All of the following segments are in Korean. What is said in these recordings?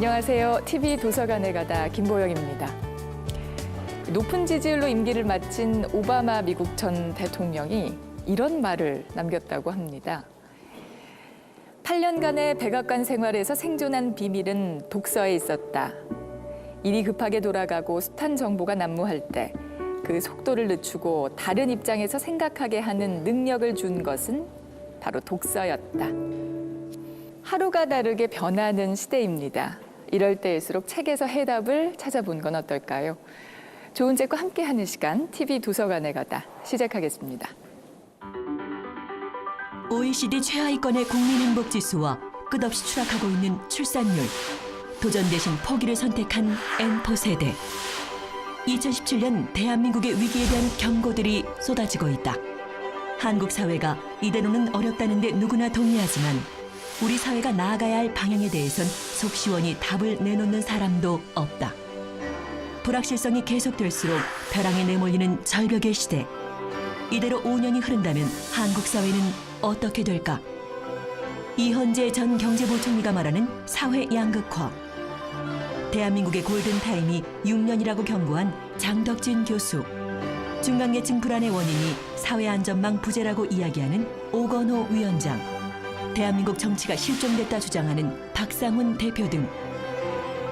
안녕하세요. TV 도서관에 가다 김보영입니다. 높은 지지율로 임기를 마친 오바마 미국 전 대통령이 이런 말을 남겼다고 합니다. 8년간의 백악관 생활에서 생존한 비밀은 독서에 있었다. 일이 급하게 돌아가고 숱한 정보가 난무할 때 그 속도를 늦추고 다른 입장에서 생각하게 하는 능력을 준 것은 바로 독서였다. 하루가 다르게 변하는 시대입니다. 이럴 때일수록 책에서 해답을 찾아본 건 어떨까요? 좋은 책과 함께하는 시간, TV 도서관에 가다 시작하겠습니다. OECD 최하위권의 국민행복지수와 끝없이 추락하고 있는 출산율, 도전 대신 포기를 선택한 N포 세대. 2017년 대한민국의 위기에 대한 경고들이 쏟아지고 있다. 한국 사회가 이대로는 어렵다는 데 누구나 동의하지만 우리 사회가 나아가야 할 방향에 대해선 속 시원히 답을 내놓는 사람도 없다. 불확실성이 계속될수록 벼랑에 내몰리는 절벽의 시대. 이대로 5년이 흐른다면 한국 사회는 어떻게 될까? 이헌재 전 경제부총리가 말하는 사회 양극화. 대한민국의 골든타임이 6년이라고 경고한 장덕진 교수. 중간계층 불안의 원인이 사회안전망 부재라고 이야기하는 오건호 위원장. 대한민국 정치가 실종됐다 주장하는 박상훈 대표 등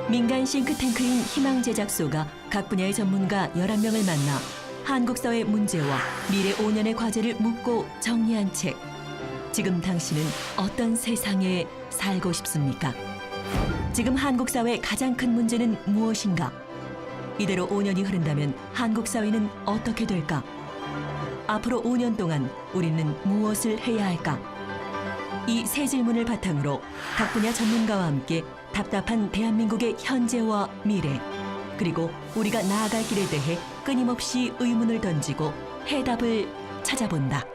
민간 싱크탱크인 희망제작소가 각 분야의 전문가 11명을 만나 한국 사회 문제와 미래 5년의 과제를 묻고 정리한 책. 지금 당신은 어떤 세상에 살고 싶습니까? 지금 한국 사회의 가장 큰 문제는 무엇인가? 이대로 5년이 흐른다면 한국 사회는 어떻게 될까? 앞으로 5년 동안 우리는 무엇을 해야 할까? 이 세 질문을 바탕으로 각 분야 전문가와 함께 답답한 대한민국의 현재와 미래, 그리고 우리가 나아갈 길에 대해 끊임없이 의문을 던지고 해답을 찾아본다.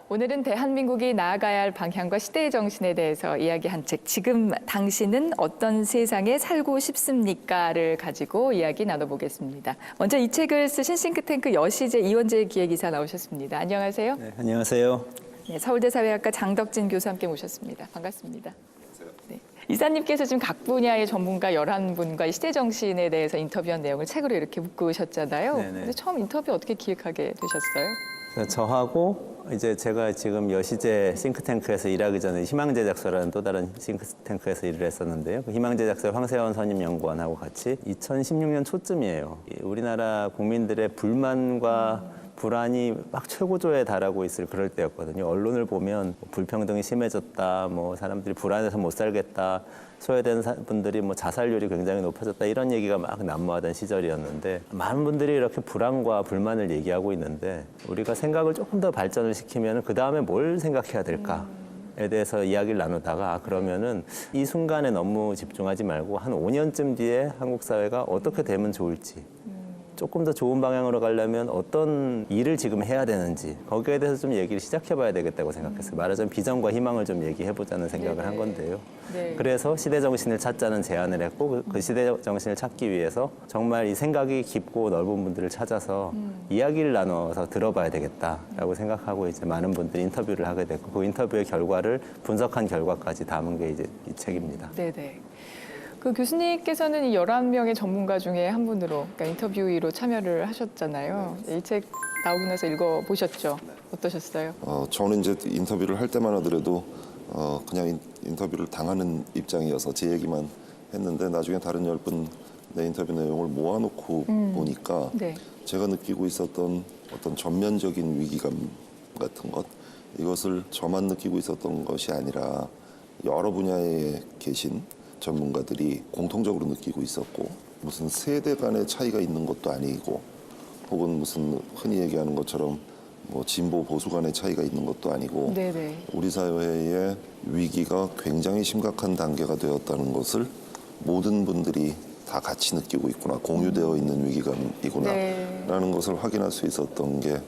오늘은 대한민국이 나아가야 할 방향과 시대의 정신에 대해서 이야기한 책, 지금 당신은 어떤 세상에 살고 싶습니까?를 가지고 이야기 나눠보겠습니다. 먼저 이 책을 쓰신 싱크탱크 여시제 이원재 기획이사 나오셨습니다. 안녕하세요. 네, 안녕하세요. 네, 서울대 사회학과 장덕진 교수 함께 모셨습니다. 반갑습니다. 네. 이사님께서 지금 각 분야의 전문가 11분과 시대 정신에 대해서 인터뷰한 내용을 책으로 이렇게 묶으셨잖아요. 네네. 근데 처음 인터뷰 어떻게 기획하게 되셨어요? 저하고 이제 제가 지금 여시제 싱크탱크에서 일하기 전에 희망제작소라는 또 다른 싱크탱크에서 일을 했었는데요. 그 희망제작소 황세원 선임연구원하고 같이 2016년 초쯤이에요. 우리나라 국민들의 불만과 불안이 막 최고조에 달하고 있을 그럴 때였거든요. 언론을 보면 불평등이 심해졌다, 사람들이 불안해서 못 살겠다, 소외된 분들이 자살률이 굉장히 높아졌다, 이런 얘기가 막 난무하던 시절이었는데, 많은 분들이 이렇게 불안과 불만을 얘기하고 있는데 우리가 생각을 조금 더 발전을 시키면 그 다음에 뭘 생각해야 될까에 대해서 이야기를 나누다가, 그러면은 이 순간에 너무 집중하지 말고 한 5년쯤 뒤에 한국 사회가 어떻게 되면 좋을지, 조금 더 좋은 방향으로 가려면 어떤 일을 지금 해야 되는지, 거기에 대해서 좀 얘기를 시작해봐야 되겠다고 생각했어요. 말하자면 비전과 희망을 좀 얘기해보자는 생각을 한 건데요. 네. 그래서 시대정신을 찾자는 제안을 했고, 그 시대정신을 찾기 위해서 정말 이 생각이 깊고 넓은 분들을 찾아서 이야기를 나눠서 들어봐야 되겠다라고 생각하고 이제 많은 분들이 인터뷰를 하게 됐고, 그 인터뷰의 결과를 분석한 결과까지 담은 게 이제 이 책입니다. 네네. 그 교수님께서는 이 11명의 전문가 중에 한 분으로, 그러니까 인터뷰위로 참여를 하셨잖아요. 이 책 나오고 나서 읽어보셨죠? 어떠셨어요? 저는 이제 인터뷰를 할 때만 하더라도 그냥 인터뷰를 당하는 입장이어서 제 얘기만 했는데, 나중에 다른 10분 내 인터뷰 내용을 모아놓고 보니까 네. 제가 느끼고 있었던 어떤 전면적인 위기감 같은 것, 이것을 저만 느끼고 있었던 것이 아니라 여러 분야에 계신 전문가들이 공통적으로 느끼고 있었고, 무슨 세대 간의 차이가 있는 것도 아니고, 혹은 무슨 흔히 얘기하는 것처럼 진보 보수 간의 차이가 있는 것도 아니고, 네네. 우리 사회의 위기가 굉장히 심각한 단계가 되었다는 것을 모든 분들이 다 같이 느끼고 있구나, 공유되어 있는 위기감이구나, 네. 라는 것을 확인할 수 있었던 게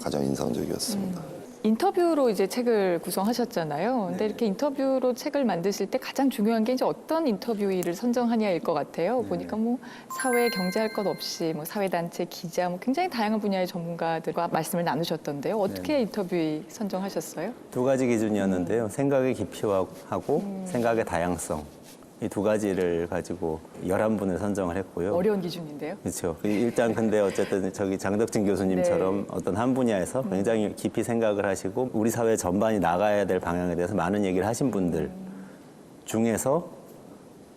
가장 인상적이었습니다. 인터뷰로 이제 책을 구성하셨잖아요. 근데 이렇게 인터뷰로 책을 만드실 때 가장 중요한 게 이제 어떤 인터뷰이를 선정하냐일 것 같아요. 보니까 뭐 사회 경제할 것 없이 뭐 사회단체 기자 뭐 굉장히 다양한 분야의 전문가들과 말씀을 나누셨던데요. 어떻게 인터뷰이 선정하셨어요? 두 가지 기준이었는데요. 생각의 깊이하고 생각의 다양성. 이 두 가지를 가지고 11분을 선정을 했고요. 어려운 기준인데요. 그렇죠. 일단 근데 어쨌든 저기 장덕진 교수님처럼 어떤 한 분야에서 굉장히 깊이 생각을 하시고 우리 사회 전반이 나가야 될 방향에 대해서 많은 얘기를 하신 분들 중에서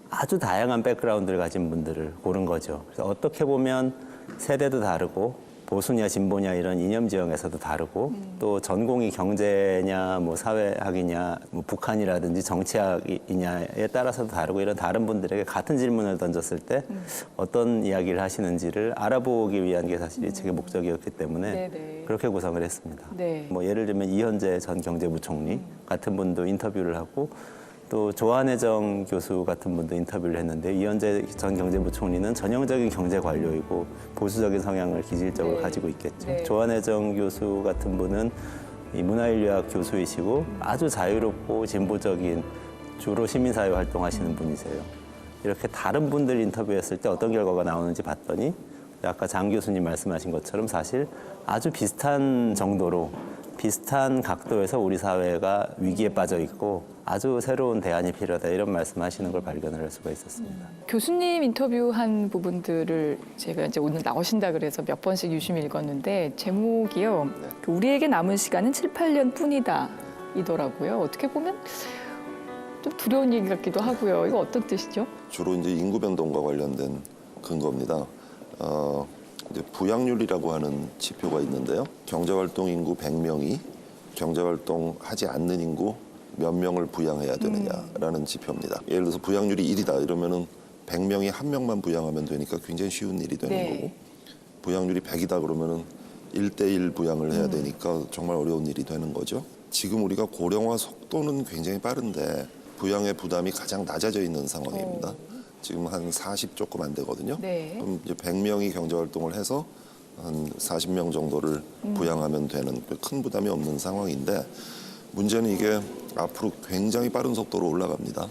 아주 다양한 백그라운드를 가진 분들을 고른 거죠. 그래서 어떻게 보면 세대도 다르고 보수냐 진보냐 이런 이념 지형에서도 다르고 또 전공이 경제냐 뭐 사회학이냐 뭐 북한이라든지 정치학이냐에 따라서도 다르고 이런 다른 분들에게 같은 질문을 던졌을 때 어떤 이야기를 하시는지를 알아보기 위한 게 사실 이 책의 목적이었기 때문에 네네. 그렇게 구성을 했습니다. 네. 뭐 예를 들면 이현재 전 경제부총리 같은 분도 인터뷰를 하고 또 조한혜정 교수 같은 분도 인터뷰를 했는데 이현재 전 경제부총리는 전형적인 경제 관료이고 보수적인 성향을 기질적으로 네. 가지고 있겠죠. 네. 조한혜정 교수 같은 분은 이 문화인류학 교수이시고 아주 자유롭고 진보적인 주로 시민사회 활동하시는 분이세요. 이렇게 다른 분들 인터뷰했을 때 어떤 결과가 나오는지 봤더니 아까 장 교수님 말씀하신 것처럼 사실 아주 비슷한 정도로 비슷한 각도에서 우리 사회가 위기에 빠져 있고 아주 새로운 대안이 필요하다 이런 말씀하시는 걸 발견을 할 수가 있었습니다. 교수님 인터뷰한 부분들을 제가 이제 오늘 나오신다 그래서 몇 번씩 유심히 읽었는데 제목이요. 그 우리에게 남은 시간은 7, 8년 뿐이다 이더라고요. 어떻게 보면 좀 두려운 얘기 같기도 하고요. 이거 어떤 뜻이죠? 주로 이제 인구 변동과 관련된 근거입니다. 이제 부양률이라고 하는 지표가 있는데요. 경제활동 인구 100명이 경제활동 하지 않는 인구 몇 명을 부양해야 되느냐라는 지표입니다. 예를 들어서 부양률이 1이다 이러면은 100명이 한 명만 부양하면 되니까 굉장히 쉬운 일이 되는 네. 거고 부양률이 100이다 그러면은 1대1 부양을 해야 되니까 정말 어려운 일이 되는 거죠. 지금 우리가 고령화 속도는 굉장히 빠른데 부양의 부담이 가장 낮아져 있는 상황입니다. 지금 한 40 조금 안 되거든요. 네. 그럼 이제 100명이 경제활동을 해서 한 40명 정도를 부양하면 되는 큰 부담이 없는 상황인데 문제는 이게 앞으로 굉장히 빠른 속도로 올라갑니다.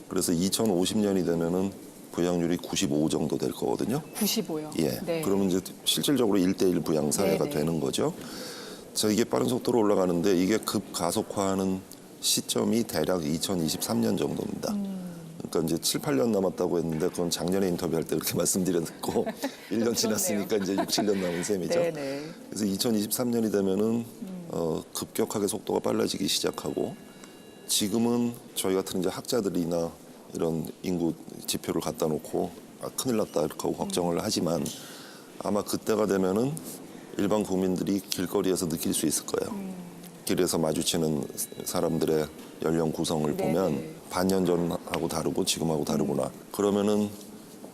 그래서 2050년이 되면은 부양률이 95 정도 될 거거든요. 95요. 예. 네. 그러면 이제 실질적으로 1대1 부양 사회가 네네. 되는 거죠. 자, 이게 빠른 속도로 올라가는데 이게 급 가속화하는 시점이 대략 2023년 정도입니다. 그러니까 이제 7, 8년 남았다고 했는데 그건 작년에 인터뷰할 때 그렇게 말씀드렸고 1년 지났으니까 이제 6, 7년 남은 셈이죠. 네네. 그래서 2023년이 되면은 급격하게 속도가 빨라지기 시작하고 지금은 저희 같은 이제 학자들이나 이런 인구 지표를 갖다 놓고 큰일 났다 이렇게 하고 걱정을 하지만 아마 그때가 되면은 일반 국민들이 길거리에서 느낄 수 있을 거예요. 길에서 마주치는 사람들의 연령 구성을 보면 반년 전하고 다르고 지금하고 다르구나. 그러면은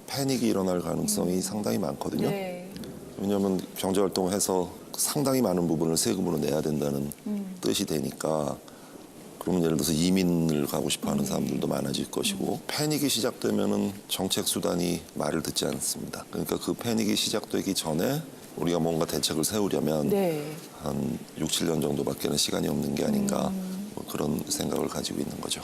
패닉이 일어날 가능성이 상당히 많거든요. 네. 왜냐하면 경제활동을 해서 상당히 많은 부분을 세금으로 내야 된다는 뜻이 되니까 그러면 예를 들어서 이민을 가고 싶어하는 사람들도 많아질 것이고 패닉이 시작되면은 정책 수단이 말을 듣지 않습니다. 그러니까 그 패닉이 시작되기 전에 우리가 뭔가 대책을 세우려면 네. 한 6, 7년 정도밖에는 시간이 없는 게 아닌가 뭐 그런 생각을 가지고 있는 거죠.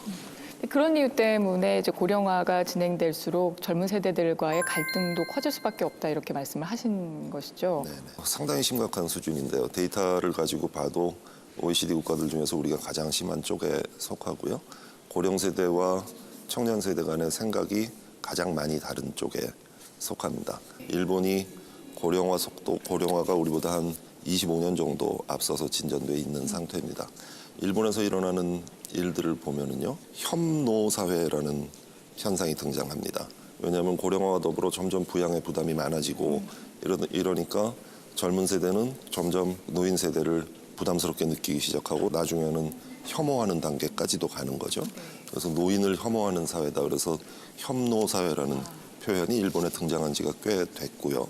그런 이유 때문에 이제 고령화가 진행될수록 젊은 세대들과의 갈등도 커질 수밖에 없다 이렇게 말씀을 하신 것이죠. 네네. 상당히 심각한 수준인데요. 데이터를 가지고 봐도 OECD 국가들 중에서 우리가 가장 심한 쪽에 속하고요. 고령 세대와 청년 세대 간의 생각이 가장 많이 다른 쪽에 속합니다. 일본이 고령화 속도, 고령화가 우리보다 한 25년 정도 앞서서 진전돼 있는 상태입니다. 일본에서 일어나는 일들을 보면은요, 혐노 사회라는 현상이 등장합니다. 왜냐하면 고령화와 더불어 점점 부양의 부담이 많아지고 이러니까 젊은 세대는 점점 노인 세대를 부담스럽게 느끼기 시작하고 나중에는 혐오하는 단계까지도 가는 거죠. 그래서 노인을 혐오하는 사회다. 그래서 혐노 사회라는 표현이 일본에 등장한 지가 꽤 됐고요.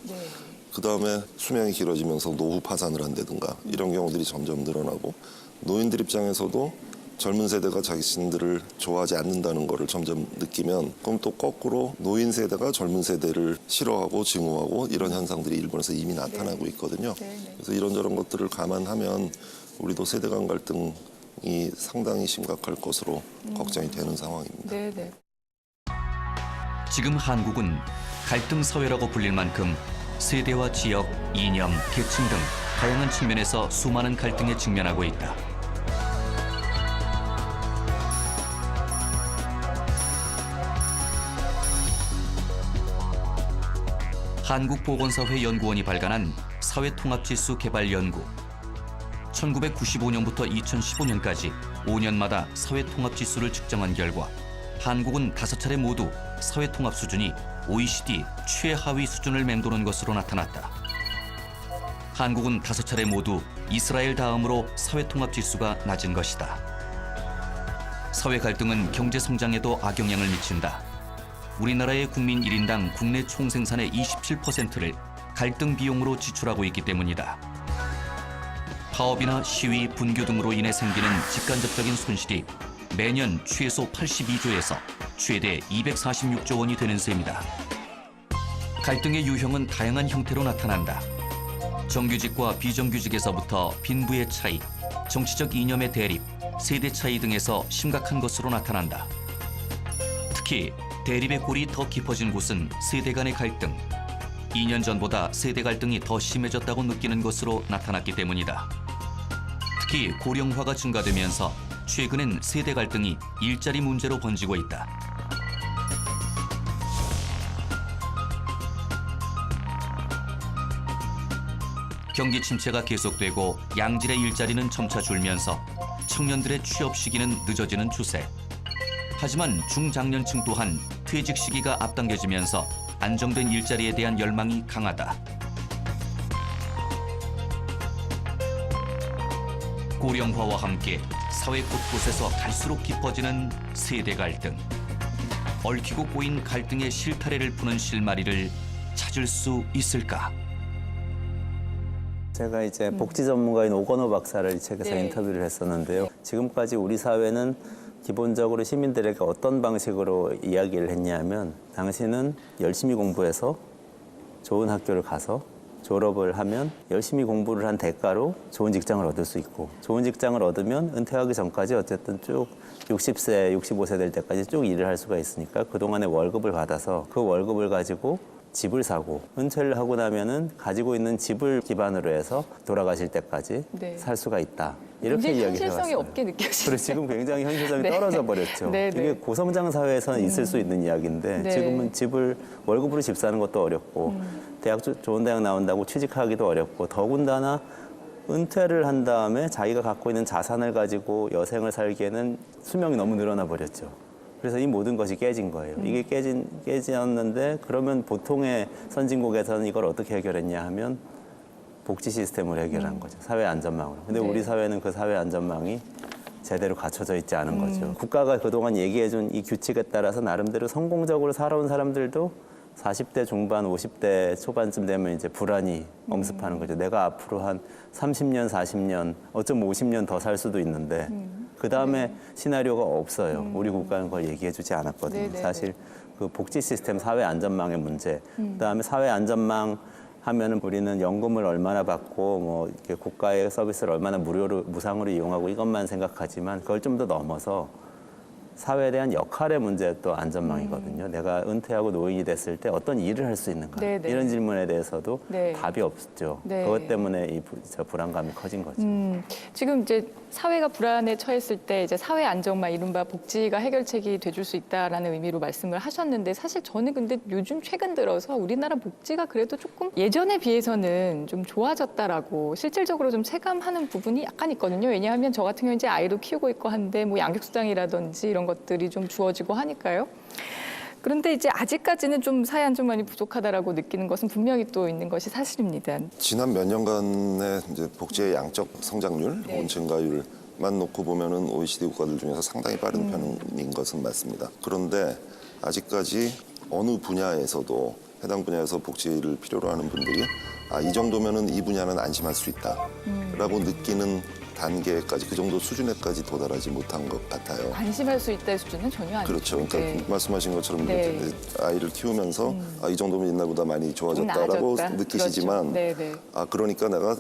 그다음에 수명이 길어지면서 노후 파산을 한다든가 이런 경우들이 점점 늘어나고 노인들 입장에서도 젊은 세대가 자신들을 좋아하지 않는다는 거를 점점 느끼면 그럼 또 거꾸로 노인 세대가 젊은 세대를 싫어하고 증오하고 이런 현상들이 일본에서 이미 나타나고 있거든요. 그래서 이런저런 것들을 감안하면 우리도 세대 간 갈등이 상당히 심각할 것으로 걱정이 되는 상황입니다. 네네. 지금 한국은 갈등 사회라고 불릴 만큼 세대와 지역, 이념, 계층 등 다양한 측면에서 수많은 갈등에 직면하고 있다. 한국보건사회연구원이 발간한 사회통합지수 개발연구. 1995년부터 2015년까지 5년마다 사회통합지수를 측정한 결과 한국은 5차례 모두 사회통합 수준이 OECD 최하위 수준을 맴도는 것으로 나타났다. 한국은 5차례 모두 이스라엘 다음으로 사회통합 지수가 낮은 것이다. 사회 갈등은 경제 성장에도 악영향을 미친다. 우리나라의 국민 1인당 국내 총생산의 27%를 갈등 비용으로 지출하고 있기 때문이다. 파업이나 시위, 분교 등으로 인해 생기는 직간접적인 손실이 매년 최소 82조에서 최대 246조 원이 되는 셈이다. 갈등의 유형은 다양한 형태로 나타난다. 정규직과 비정규직에서부터 빈부의 차이, 정치적 이념의 대립, 세대 차이 등에서 심각한 것으로 나타난다. 특히 대립의 골이 더 깊어진 곳은 세대 간의 갈등, 2년 전보다 세대 갈등이 더 심해졌다고 느끼는 것으로 나타났기 때문이다. 특히 고령화가 증가되면서 최근엔 세대 갈등이 일자리 문제로 번지고 있다. 경기 침체가 계속되고 양질의 일자리는 점차 줄면서 청년들의 취업 시기는 늦어지는 추세. 하지만 중장년층 또한 퇴직 시기가 앞당겨지면서 안정된 일자리에 대한 열망이 강하다. 고령화와 함께 사회 곳곳에서 갈수록 깊어지는 세대 갈등. 얽히고 꼬인 갈등의 실타래를 푸는 실마리를 찾을 수 있을까? 제가 이제 복지 전문가인 오건호 박사를 이 책에서 네. 인터뷰를 했었는데요. 지금까지 우리 사회는 기본적으로 시민들에게 어떤 방식으로 이야기를 했냐면 당신은 열심히 공부해서 좋은 학교를 가서 졸업을 하면 열심히 공부를 한 대가로 좋은 직장을 얻을 수 있고 좋은 직장을 얻으면 은퇴하기 전까지 어쨌든 쭉 60세, 65세 될 때까지 쭉 일을 할 수가 있으니까 그동안의 월급을 받아서 그 월급을 가지고 집을 사고 은퇴를 하고 나면은 가지고 있는 집을 기반으로 해서 돌아가실 때까지 네. 살 수가 있다. 이렇게 굉장히 이야기해 현실성이 왔어요. 없게 느껴지네요. 그래서 지금 굉장히 현실성이 네. 떨어져 버렸죠. 네, 네. 이게 고성장 사회에서는 있을 수 있는 이야기인데 네. 지금은 집을 월급으로 집 사는 것도 어렵고 좋은 대학 나온다고 취직하기도 어렵고 더군다나 은퇴를 한 다음에 자기가 갖고 있는 자산을 가지고 여생을 살기에는 수명이 너무 늘어나 버렸죠. 그래서 이 모든 것이 깨진 거예요. 이게 깨졌는데 그러면 보통의 선진국에서는 이걸 어떻게 해결했냐 하면 복지 시스템으로 해결한 거죠. 사회 안전망으로. 근데 네. 우리 사회는 그 사회 안전망이 제대로 갖춰져 있지 않은 거죠. 국가가 그동안 얘기해준 이 규칙에 따라서 나름대로 성공적으로 살아온 사람들도 40대 중반, 50대 초반쯤 되면 이제 불안이 엄습하는 거죠. 내가 앞으로 한 30년, 40년, 어쩌면 50년 더 살 수도 있는데 그 다음에 시나리오가 없어요. 우리 국가는 그걸 얘기해주지 않았거든요. 네, 네, 사실 그 복지 시스템, 사회 안전망의 문제, 그다음에 사회 안전망 하면은 우리는 연금을 얼마나 받고 뭐 이렇게 국가의 서비스를 얼마나 무상으로 이용하고 이것만 생각하지만 그걸 좀 더 넘어서 사회에 대한 역할의 문제 또 안전망이거든요. 내가 은퇴하고 노인이 됐을 때 어떤 일을 할 수 있는가 네네. 이런 질문에 대해서도 네. 답이 없죠. 네. 그것 때문에 이 불안감이 커진 거죠. 지금 이제 사회가 불안에 처했을 때 이제 사회 안정망, 이른바 복지가 해결책이 돼줄 수 있다라는 의미로 말씀을 하셨는데 사실 저는 근데 요즘 최근 들어서 우리나라 복지가 그래도 조금 예전에 비해서는 좀 좋아졌다라고 실질적으로 좀 체감하는 부분이 약간 있거든요. 왜냐하면 저 같은 경우 이제 아이도 키우고 있고 한데 뭐 양육수당이라든지 이런 것들이 좀 주어지고 하니까요. 그런데 이제 아직까지는 좀 사회 안정망이 부족하다라고 느끼는 것은 분명히 또 있는 것이 사실입니다. 지난 몇 년간의 이제 복지의 양적 성장률 네. 혹은 증가율만 놓고 보면은 OECD 국가들 중에서 상당히 빠른 편인 것은 맞습니다. 그런데 아직까지 어느 분야에서도 해당 분야에서 복지를 필요로 하는 분들이 이 정도면은 이 분야는 안심할 수 있다라고 느끼는 단계까지 그 정도 수준에까지 도달하지 못한 것 같아요. 관심할 수 있다의 수준은 전혀 아니죠. 그렇죠. 그러니까 네. 말씀하신 것처럼 네. 이제 아이를 키우면서 이 정도면 옛날보다 많이 좋아졌다라고 나아졌다. 느끼시지만 그렇죠. 네, 네. 그러니까 내가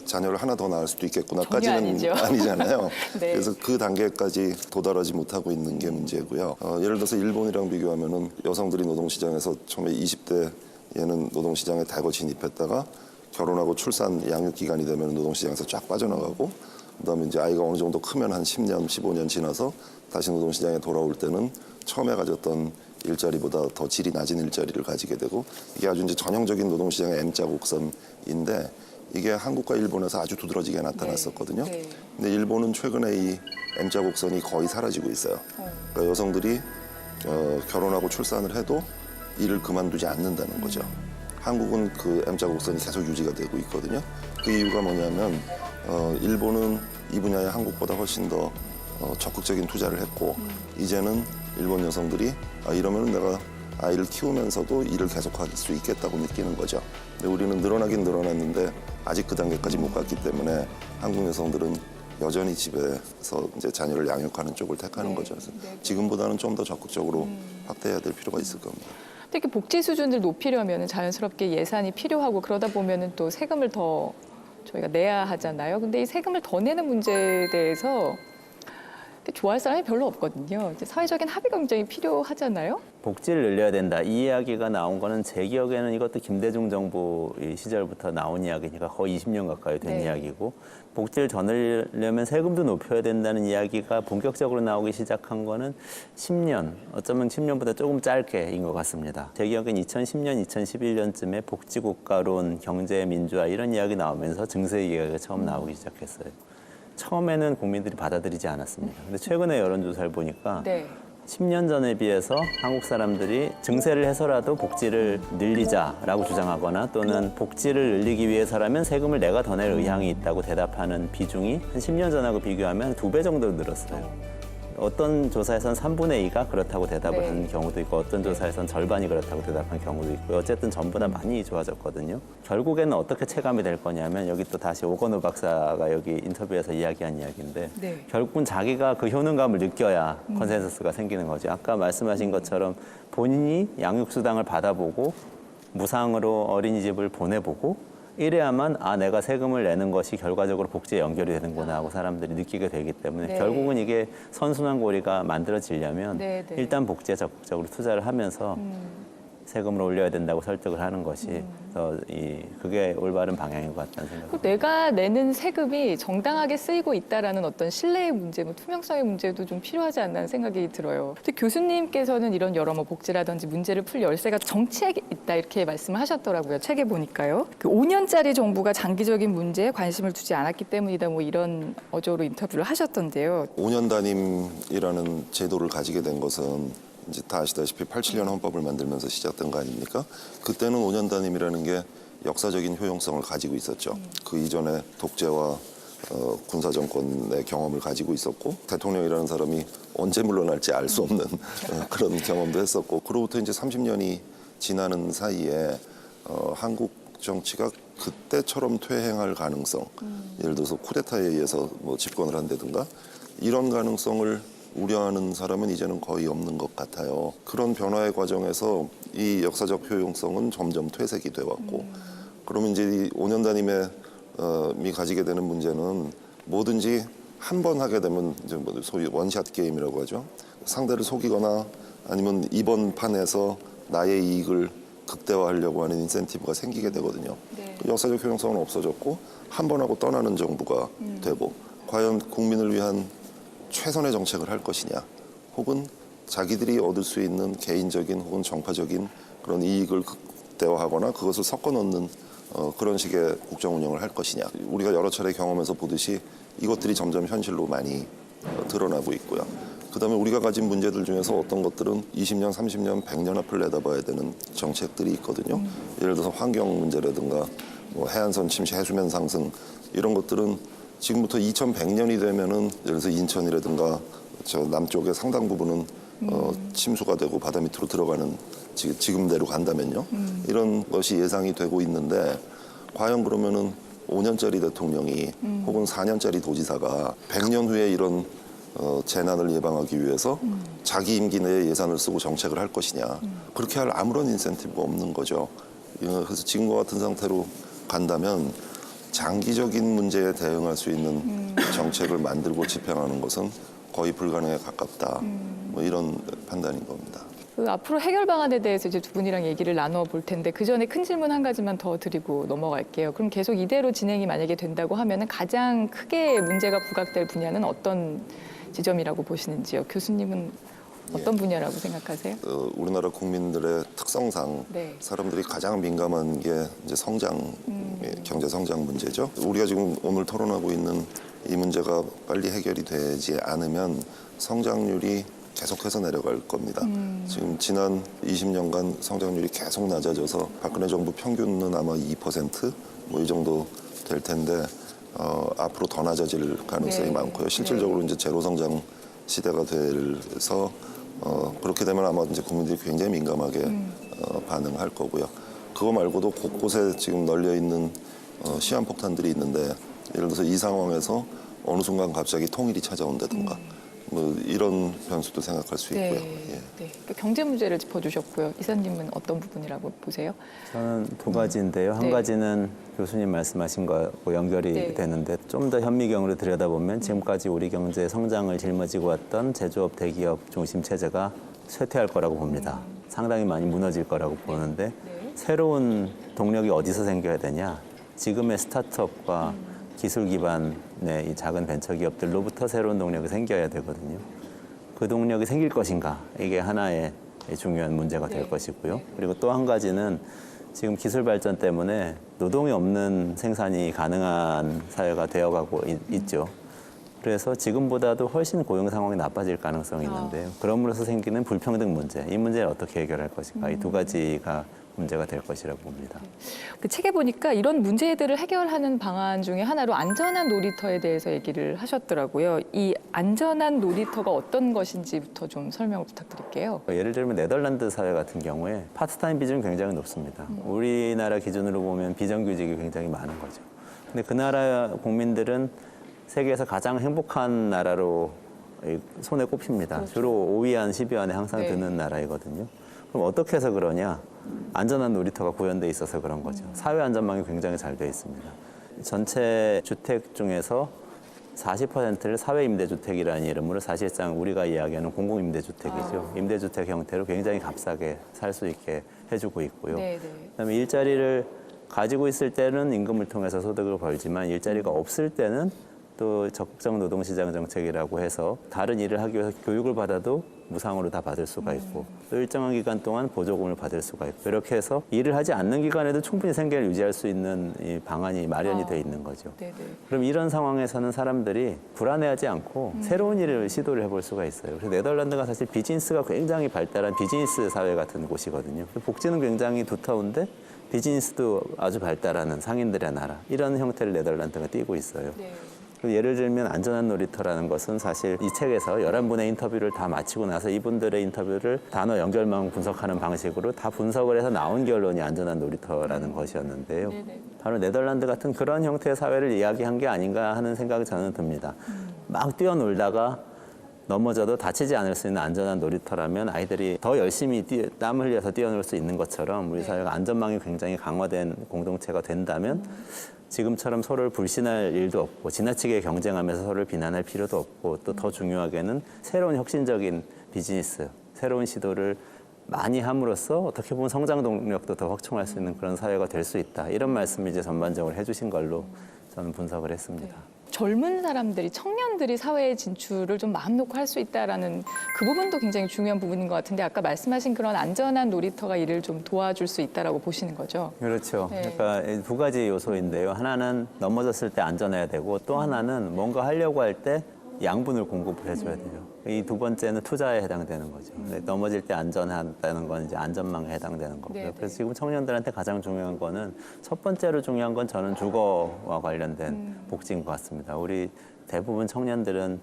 자녀를 하나 더 낳을 수도 전혀 있겠구나까지는 아니죠. 아니잖아요. 네. 그래서 그 단계까지 도달하지 못하고 있는 게 문제고요. 예를 들어서 일본이랑 비교하면은 여성들이 노동시장에서 처음에 20대에는 노동시장에 대거 진입했다가 결혼하고 출산 양육 기간이 되면 노동시장에서 쫙 빠져나가고 그다음에 이제 아이가 어느 정도 크면 한 10년, 15년 지나서 다시 노동시장에 돌아올 때는 처음에 가졌던 일자리보다 더 질이 낮은 일자리를 가지게 되고 이게 아주 이제 전형적인 노동시장의 M자 곡선인데 이게 한국과 일본에서 아주 두드러지게 나타났었거든요. 네. 근데 일본은 최근에 이 M자 곡선이 거의 사라지고 있어요. 그러니까 여성들이 결혼하고 출산을 해도 일을 그만두지 않는다는 거죠. 한국은 그 M자 곡선이 계속 유지가 되고 있거든요. 그 이유가 뭐냐면 일본은 이 분야에 한국보다 훨씬 더 적극적인 투자를 했고 이제는 일본 여성들이 이러면 내가 아이를 키우면서도 일을 계속할 수 있겠다고 느끼는 거죠. 근데 우리는 늘어나긴 늘어났는데 아직 그 단계까지 못 갔기 때문에 한국 여성들은 여전히 집에서 이제 자녀를 양육하는 쪽을 택하는 거죠. 그래서 지금보다는 좀 더 적극적으로 확대해야 될 필요가 있을 겁니다. 특히 복지 수준을 높이려면 자연스럽게 예산이 필요하고 그러다 보면은 또 세금을 더 저희가 내야 하잖아요. 근데 이 세금을 더 내는 문제에 대해서 좋아할 사람이 별로 없거든요. 이제 사회적인 합의가 굉장히 필요하잖아요. 복지를 늘려야 된다. 이 이야기가 나온 거는 제 기억에는 이것도 김대중 정부 시절부터 나온 이야기니까 거의 20년 가까이 된 네. 이야기고 복지를 더 늘려면 세금도 높여야 된다는 이야기가 본격적으로 나오기 시작한 거는 10년, 어쩌면 10년보다 조금 짧게인 것 같습니다. 제 기억엔 2010년, 2011년쯤에 복지국가론, 경제민주화 이런 이야기 나오면서 증세 이야기가 처음 나오기 시작했어요. 처음에는 국민들이 받아들이지 않았습니다. 근데 최근에 여론조사를 보니까 네. 10년 전에 비해서 한국 사람들이 증세를 해서라도 복지를 늘리자라고 주장하거나 또는 복지를 늘리기 위해서라면 세금을 내가 더 낼 의향이 있다고 대답하는 비중이 한 10년 전하고 비교하면 2배 정도 늘었어요. 어떤 조사에서는 3분의 2가 그렇다고 대답을 네. 하는 경우도 있고 어떤 조사에서는 절반이 그렇다고 대답하는 경우도 있고 어쨌든 전보다 많이 좋아졌거든요. 결국에는 어떻게 체감이 될 거냐면 여기 또 다시 오건우 박사가 여기 인터뷰에서 이야기한 이야기인데 네. 결국은 자기가 그 효능감을 느껴야 컨센서스가 생기는 거죠. 아까 말씀하신 것처럼 본인이 양육수당을 받아보고 무상으로 어린이집을 보내보고 이래야만 내가 세금을 내는 것이 결과적으로 복지에 연결이 되는구나 하고 사람들이 느끼게 되기 때문에 네. 결국은 이게 선순환고리가 만들어지려면 네, 네. 일단 복지에 적극적으로 투자를 하면서 세금을 올려야 된다고 설득을 하는 것이 그게 올바른 방향인 것 같다는 생각입니다. 내가 내는 세금이 정당하게 쓰이고 있다라는 어떤 신뢰의 문제, 투명성의 문제도 좀 필요하지 않나 생각이 들어요. 근데 교수님께서는 이런 여러 복지라든지 문제를 풀 열쇠가 정치에 있다 이렇게 말씀을 하셨더라고요. 책에 보니까요. 그 5년짜리 정부가 장기적인 문제에 관심을 두지 않았기 때문이다 이런 어조로 인터뷰를 하셨던데요. 5년 단임이라는 제도를 가지게 된 것은 이제 다 아시다시피 87년 헌법을 만들면서 시작된 거 아닙니까? 그때는 5년 단임이라는 게 역사적인 효용성을 가지고 있었죠. 그 이전에 독재와 군사 정권의 경험을 가지고 있었고 대통령이라는 사람이 언제 물러날지 알 수 없는 그런 경험도 했었고 그로부터 이제 30년이 지나는 사이에 한국 정치가 그때처럼 퇴행할 가능성, 예를 들어서 쿠데타에 의해서 집권을 한다든가 이런 가능성을 우려하는 사람은 이제는 거의 없는 것 같아요. 그런 변화의 과정에서 이 역사적 효용성은 점점 퇴색이 돼 왔고 그러면 이제 이 5년 단임이 가지게 되는 문제는 뭐든지 한 번 하게 되면 이제 소위 원샷 게임이라고 하죠. 상대를 속이거나 아니면 이번 판에서 나의 이익을 극대화하려고 하는 인센티브가 생기게 되거든요. 네. 역사적 효용성은 없어졌고 한 번 하고 떠나는 정부가 되고 과연 국민을 위한 최선의 정책을 할 것이냐 혹은 자기들이 얻을 수 있는 개인적인 혹은 정파적인 그런 이익을 극대화하거나 그것을 섞어 넣는 그런 식의 국정 운영을 할 것이냐 우리가 여러 차례 경험에서 보듯이 이것들이 점점 현실로 많이 드러나고 있고요. 그다음에 우리가 가진 문제들 중에서 어떤 것들은 20년, 30년, 100년 앞을 내다봐야 되는 정책들이 있거든요. 예를 들어서 환경 문제라든가 해안선 침시, 해수면 상승 이런 것들은 지금부터 2100년이 되면은 예를 들어서 인천이라든가 저 남쪽의 상당 부분은 침수가 되고 바다 밑으로 들어가는 지금대로 간다면요. 이런 것이 예상이 되고 있는데 과연 그러면은 5년짜리 대통령이 혹은 4년짜리 도지사가 100년 후에 이런 재난을 예방하기 위해서 자기 임기 내에 예산을 쓰고 정책을 할 것이냐. 그렇게 할 아무런 인센티브가 없는 거죠. 그래서 지금과 같은 상태로 간다면 장기적인 문제에 대응할 수 있는 정책을 만들고 집행하는 것은 거의 불가능에 가깝다. 뭐 이런 판단인 겁니다. 그 앞으로 해결 방안에 대해서 이제 두 분이랑 얘기를 나눠 볼 텐데 그 전에 큰 질문 한 가지만 더 드리고 넘어갈게요. 그럼 계속 이대로 진행이 만약에 된다고 하면은 가장 크게 문제가 부각될 분야는 어떤 지점이라고 보시는지요? 교수님은 어떤 분야라고 생각하세요? 우리나라 국민들의 특성상 네. 사람들이 가장 민감한 게 이제 성장, 경제 성장 문제죠. 우리가 지금 오늘 토론하고 있는 이 문제가 빨리 해결이 되지 않으면 성장률이 계속해서 내려갈 겁니다. 지금 지난 20년간 성장률이 계속 낮아져서 박근혜 정부 평균은 아마 2% 뭐 이 정도 될 텐데 앞으로 더 낮아질 가능성이 네. 많고요. 실질적으로 이제 제로 성장 시대가 돼서 그렇게 되면 아마 이제 국민들이 굉장히 민감하게 반응할 거고요. 그거 말고도 곳곳에 지금 널려 있는 시한폭탄들이 있는데 예를 들어서 이 상황에서 어느 순간 갑자기 통일이 찾아온다든가 뭐 이런 변수도 생각할 수 있고요. 예. 네. 그 경제 문제를 짚어주셨고요. 이사님은 어떤 부분이라고 보세요? 저는 두 가지인데요. 한 네. 가지는 교수님 말씀하신 거하고 연결이 네. 되는데 좀 더 현미경으로 들여다보면 지금까지 우리 경제 성장을 짊어지고 왔던 제조업, 대기업 중심 체제가 쇠퇴할 거라고 봅니다. 상당히 많이 무너질 거라고 보는데 네. 새로운 동력이 어디서 생겨야 되냐? 지금의 스타트업과 기술 기반의 이 작은 벤처 기업들로부터 새로운 동력이 생겨야 되거든요. 그 동력이 생길 것인가? 이게 하나의 중요한 문제가 될 네. 것이고요. 그리고 또 한 가지는 지금 기술 발전 때문에 노동이 없는 생산이 가능한 사회가 되어가고 있죠. 그래서 지금보다도 훨씬 고용 상황이 나빠질 가능성이 있는데요. 그럼으로써 생기는 불평등 문제, 이 문제를 어떻게 해결할 것인가, 이 두 가지가 문제가 될 것이라고 봅니다. 그 책에 보니까 이런 문제들을 해결하는 방안 중에 하나로 안전한 놀이터에 대해서 얘기를 하셨더라고요. 이 안전한 놀이터가 어떤 것인지부터 좀 설명을 부탁드릴게요. 예를 들면 네덜란드 사회 같은 경우에 파트타임 비중이 굉장히 높습니다. 우리나라 기준으로 보면 비정규직이 굉장히 많은 거죠. 근데 그 나라 국민들은 세계에서 가장 행복한 나라로 손에 꼽힙니다. 주로 5위 안 10위 안에 항상 네. 드는 나라이거든요. 그럼 어떻게 해서 그러냐? 안전한 놀이터가 구현돼 있어서 그런 거죠. 사회 안전망이 굉장히 잘 돼 있습니다. 전체 주택 중에서 40%를 사회임대주택이라는 이름으로 사실상 우리가 이야기하는 공공임대주택이죠. 임대주택 형태로 굉장히 값싸게 살 수 있게 해주고 있고요. 네. 그다음에 일자리를 가지고 있을 때는 임금을 통해서 소득을 벌지만 일자리가 없을 때는 또 적극적 노동시장 정책이라고 해서 다른 일을 하기 위해서 교육을 받아도 무상으로 다 받을 수가 있고 또 일정한 기간 동안 보조금을 받을 수가 있고 이렇게 해서 일을 하지 않는 기간에도 충분히 생계를 유지할 수 있는 이 방안이 마련이 돼 있는 거죠. 네네. 그럼 이런 상황에서는 사람들이 불안해하지 않고 새로운 일을 시도를 해볼 수가 있어요. 그래서 네덜란드가 사실 비즈니스가 굉장히 발달한 비즈니스 사회 같은 곳이거든요. 복지는 굉장히 두터운데 비즈니스도 아주 발달하는 상인들의 나라. 이런 형태를 네덜란드가 띠고 있어요. 네. 예를 들면 안전한 놀이터라는 것은 사실 이 책에서 11분의 인터뷰를 다 마치고 나서 이분들의 인터뷰를 단어 연결망 분석하는 방식으로 다 분석을 해서 나온 결론이 안전한 놀이터라는 것이었는데요. 네네. 바로 네덜란드 같은 그런 형태의 사회를 이야기한 게 아닌가 하는 생각이 저는 듭니다. 막 뛰어놀다가 넘어져도 다치지 않을 수 있는 안전한 놀이터라면 아이들이 더 열심히 땀 흘려서 뛰어놀 수 있는 것처럼 우리 사회가 안전망이 굉장히 강화된 공동체가 된다면 지금처럼 서로를 불신할 일도 없고 지나치게 경쟁하면서 서로를 비난할 필요도 없고 또 더 중요하게는 새로운 혁신적인 비즈니스, 새로운 시도를 많이 함으로써 어떻게 보면 성장 동력도 더 확충할 수 있는 그런 사회가 될 수 있다. 이런 말씀을 이제 전반적으로 해주신 걸로 저는 분석을 했습니다. 젊은 사람들이, 청년들이 사회에 진출을 좀 마음 놓고 할 수 있다라는 그 부분도 굉장히 중요한 부분인 것 같은데 아까 말씀하신 그런 안전한 놀이터가 이를 좀 도와줄 수 있다라고 보시는 거죠? 그렇죠. 네. 그러니까 두 가지 요소인데요. 하나는 넘어졌을 때 안전해야 되고 또 하나는 뭔가 하려고 할 때 양분을 공급을 해줘야 돼요. 이 두 번째는 투자에 해당되는 거죠. 넘어질 때 안전하다는 건 이제 안전망에 해당되는 거고요. 네, 그래서 지금 청년들한테 가장 중요한 거는 첫 번째로 중요한 건 저는 주거와 관련된 복지인 것 같습니다. 우리 대부분 청년들은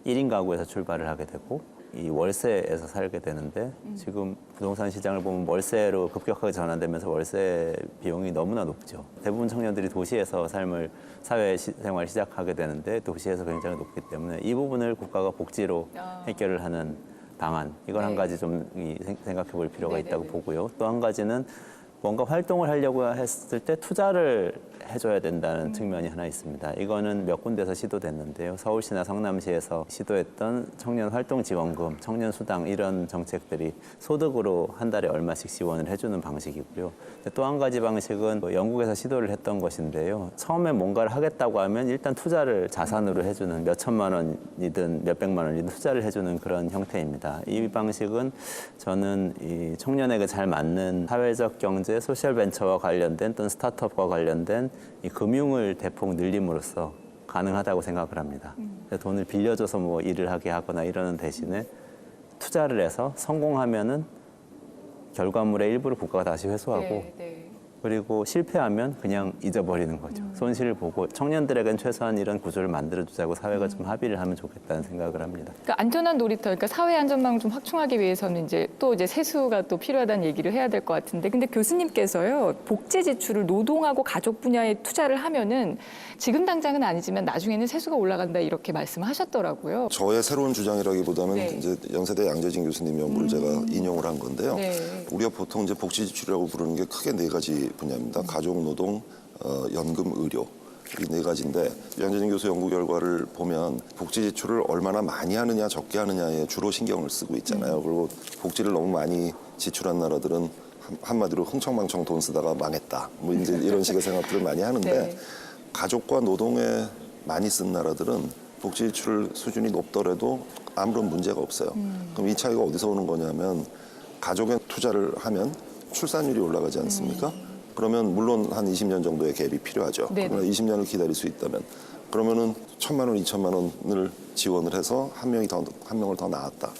1인 가구에서 출발을 하게 되고 이 월세에서 살게 되는데 지금 부동산 시장을 보면 월세로 급격하게 전환되면서 월세 비용이 너무나 높죠. 대부분 청년들이 도시에서 사회 생활 시작하게 되는데 도시에서 굉장히 높기 때문에 이 부분을 국가가 복지로 해결을 하는 방안 이걸 한 가지 좀 생각해 볼 필요가 있다고 보고요. 또 한 가지는 뭔가 활동을 하려고 했을 때 투자를 해줘야 된다는 측면이 하나 있습니다. 이거는 몇 군데서 시도됐는데요. 서울시나 성남시에서 시도했던 청년 활동 지원금, 청년 수당 이런 정책들이 소득으로 한 달에 얼마씩 지원을 해주는 방식이고요. 또 한 가지 방식은 영국에서 시도를 했던 것인데요. 처음에 뭔가를 하겠다고 하면 일단 투자를 자산으로 해주는 몇 천만 원이든 몇 백만 원이든 투자를 해주는 그런 형태입니다. 이 방식은 저는 이 청년에게 잘 맞는 사회적 경제, 소셜벤처와 관련된 또는 스타트업과 관련된 이 금융을 대폭 늘림으로써 가능하다고 생각을 합니다. 돈을 빌려줘서 뭐 일을 하게 하거나 이러는 대신에 투자를 해서 성공하면은 결과물의 일부를 국가가 다시 회수하고 그리고 실패하면 그냥 잊어버리는 거죠. 손실을 보고 청년들에겐 최소한 이런 구조를 만들어주자고 사회가 좀 합의를 하면 좋겠다는 생각을 합니다. 그러니까 안전한 놀이터, 그러니까 사회 안전망을 좀 확충하기 위해서는 이제 세수가 또 필요하다는 얘기를 해야 될 것 같은데, 근데 교수님께서요 복지 지출을 노동하고 가족 분야에 투자를 하면은 지금 당장은 아니지만 나중에는 세수가 올라간다 이렇게 말씀하셨더라고요. 저의 새로운 주장이라기보다는 네. 이제 연세대 양재진 교수님 연구를 제가 인용을 한 건데요. 네. 우리가 보통 이제 복지 지출이라고 부르는 게 크게 네 가지 분야입니다. 가족, 노동, 연금, 의료. 이 네 가지인데 양재진 교수 연구 결과를 보면 복지 지출을 얼마나 많이 하느냐 적게 하느냐에 주로 신경을 쓰고 있잖아요. 그리고 복지를 너무 많이 지출한 나라들은 한마디로 흥청망청 돈 쓰다가 망했다. 뭐 이제 이런 식의 생각들을 많이 하는데 네. 가족과 노동에 많이 쓴 나라들은 복지 지출 수준이 높더라도 아무런 문제가 없어요. 그럼 이 차이가 어디서 오는 거냐면 가족에 투자를 하면 출산율이 올라가지 않습니까? 그러면 물론 한 20년 정도의 갭이 필요하죠. 네네. 그러나 20년을 기다릴 수 있다면 그러면은 1,000만 원, 2,000만 원을 지원을 해서 한 명을 더 낳았다.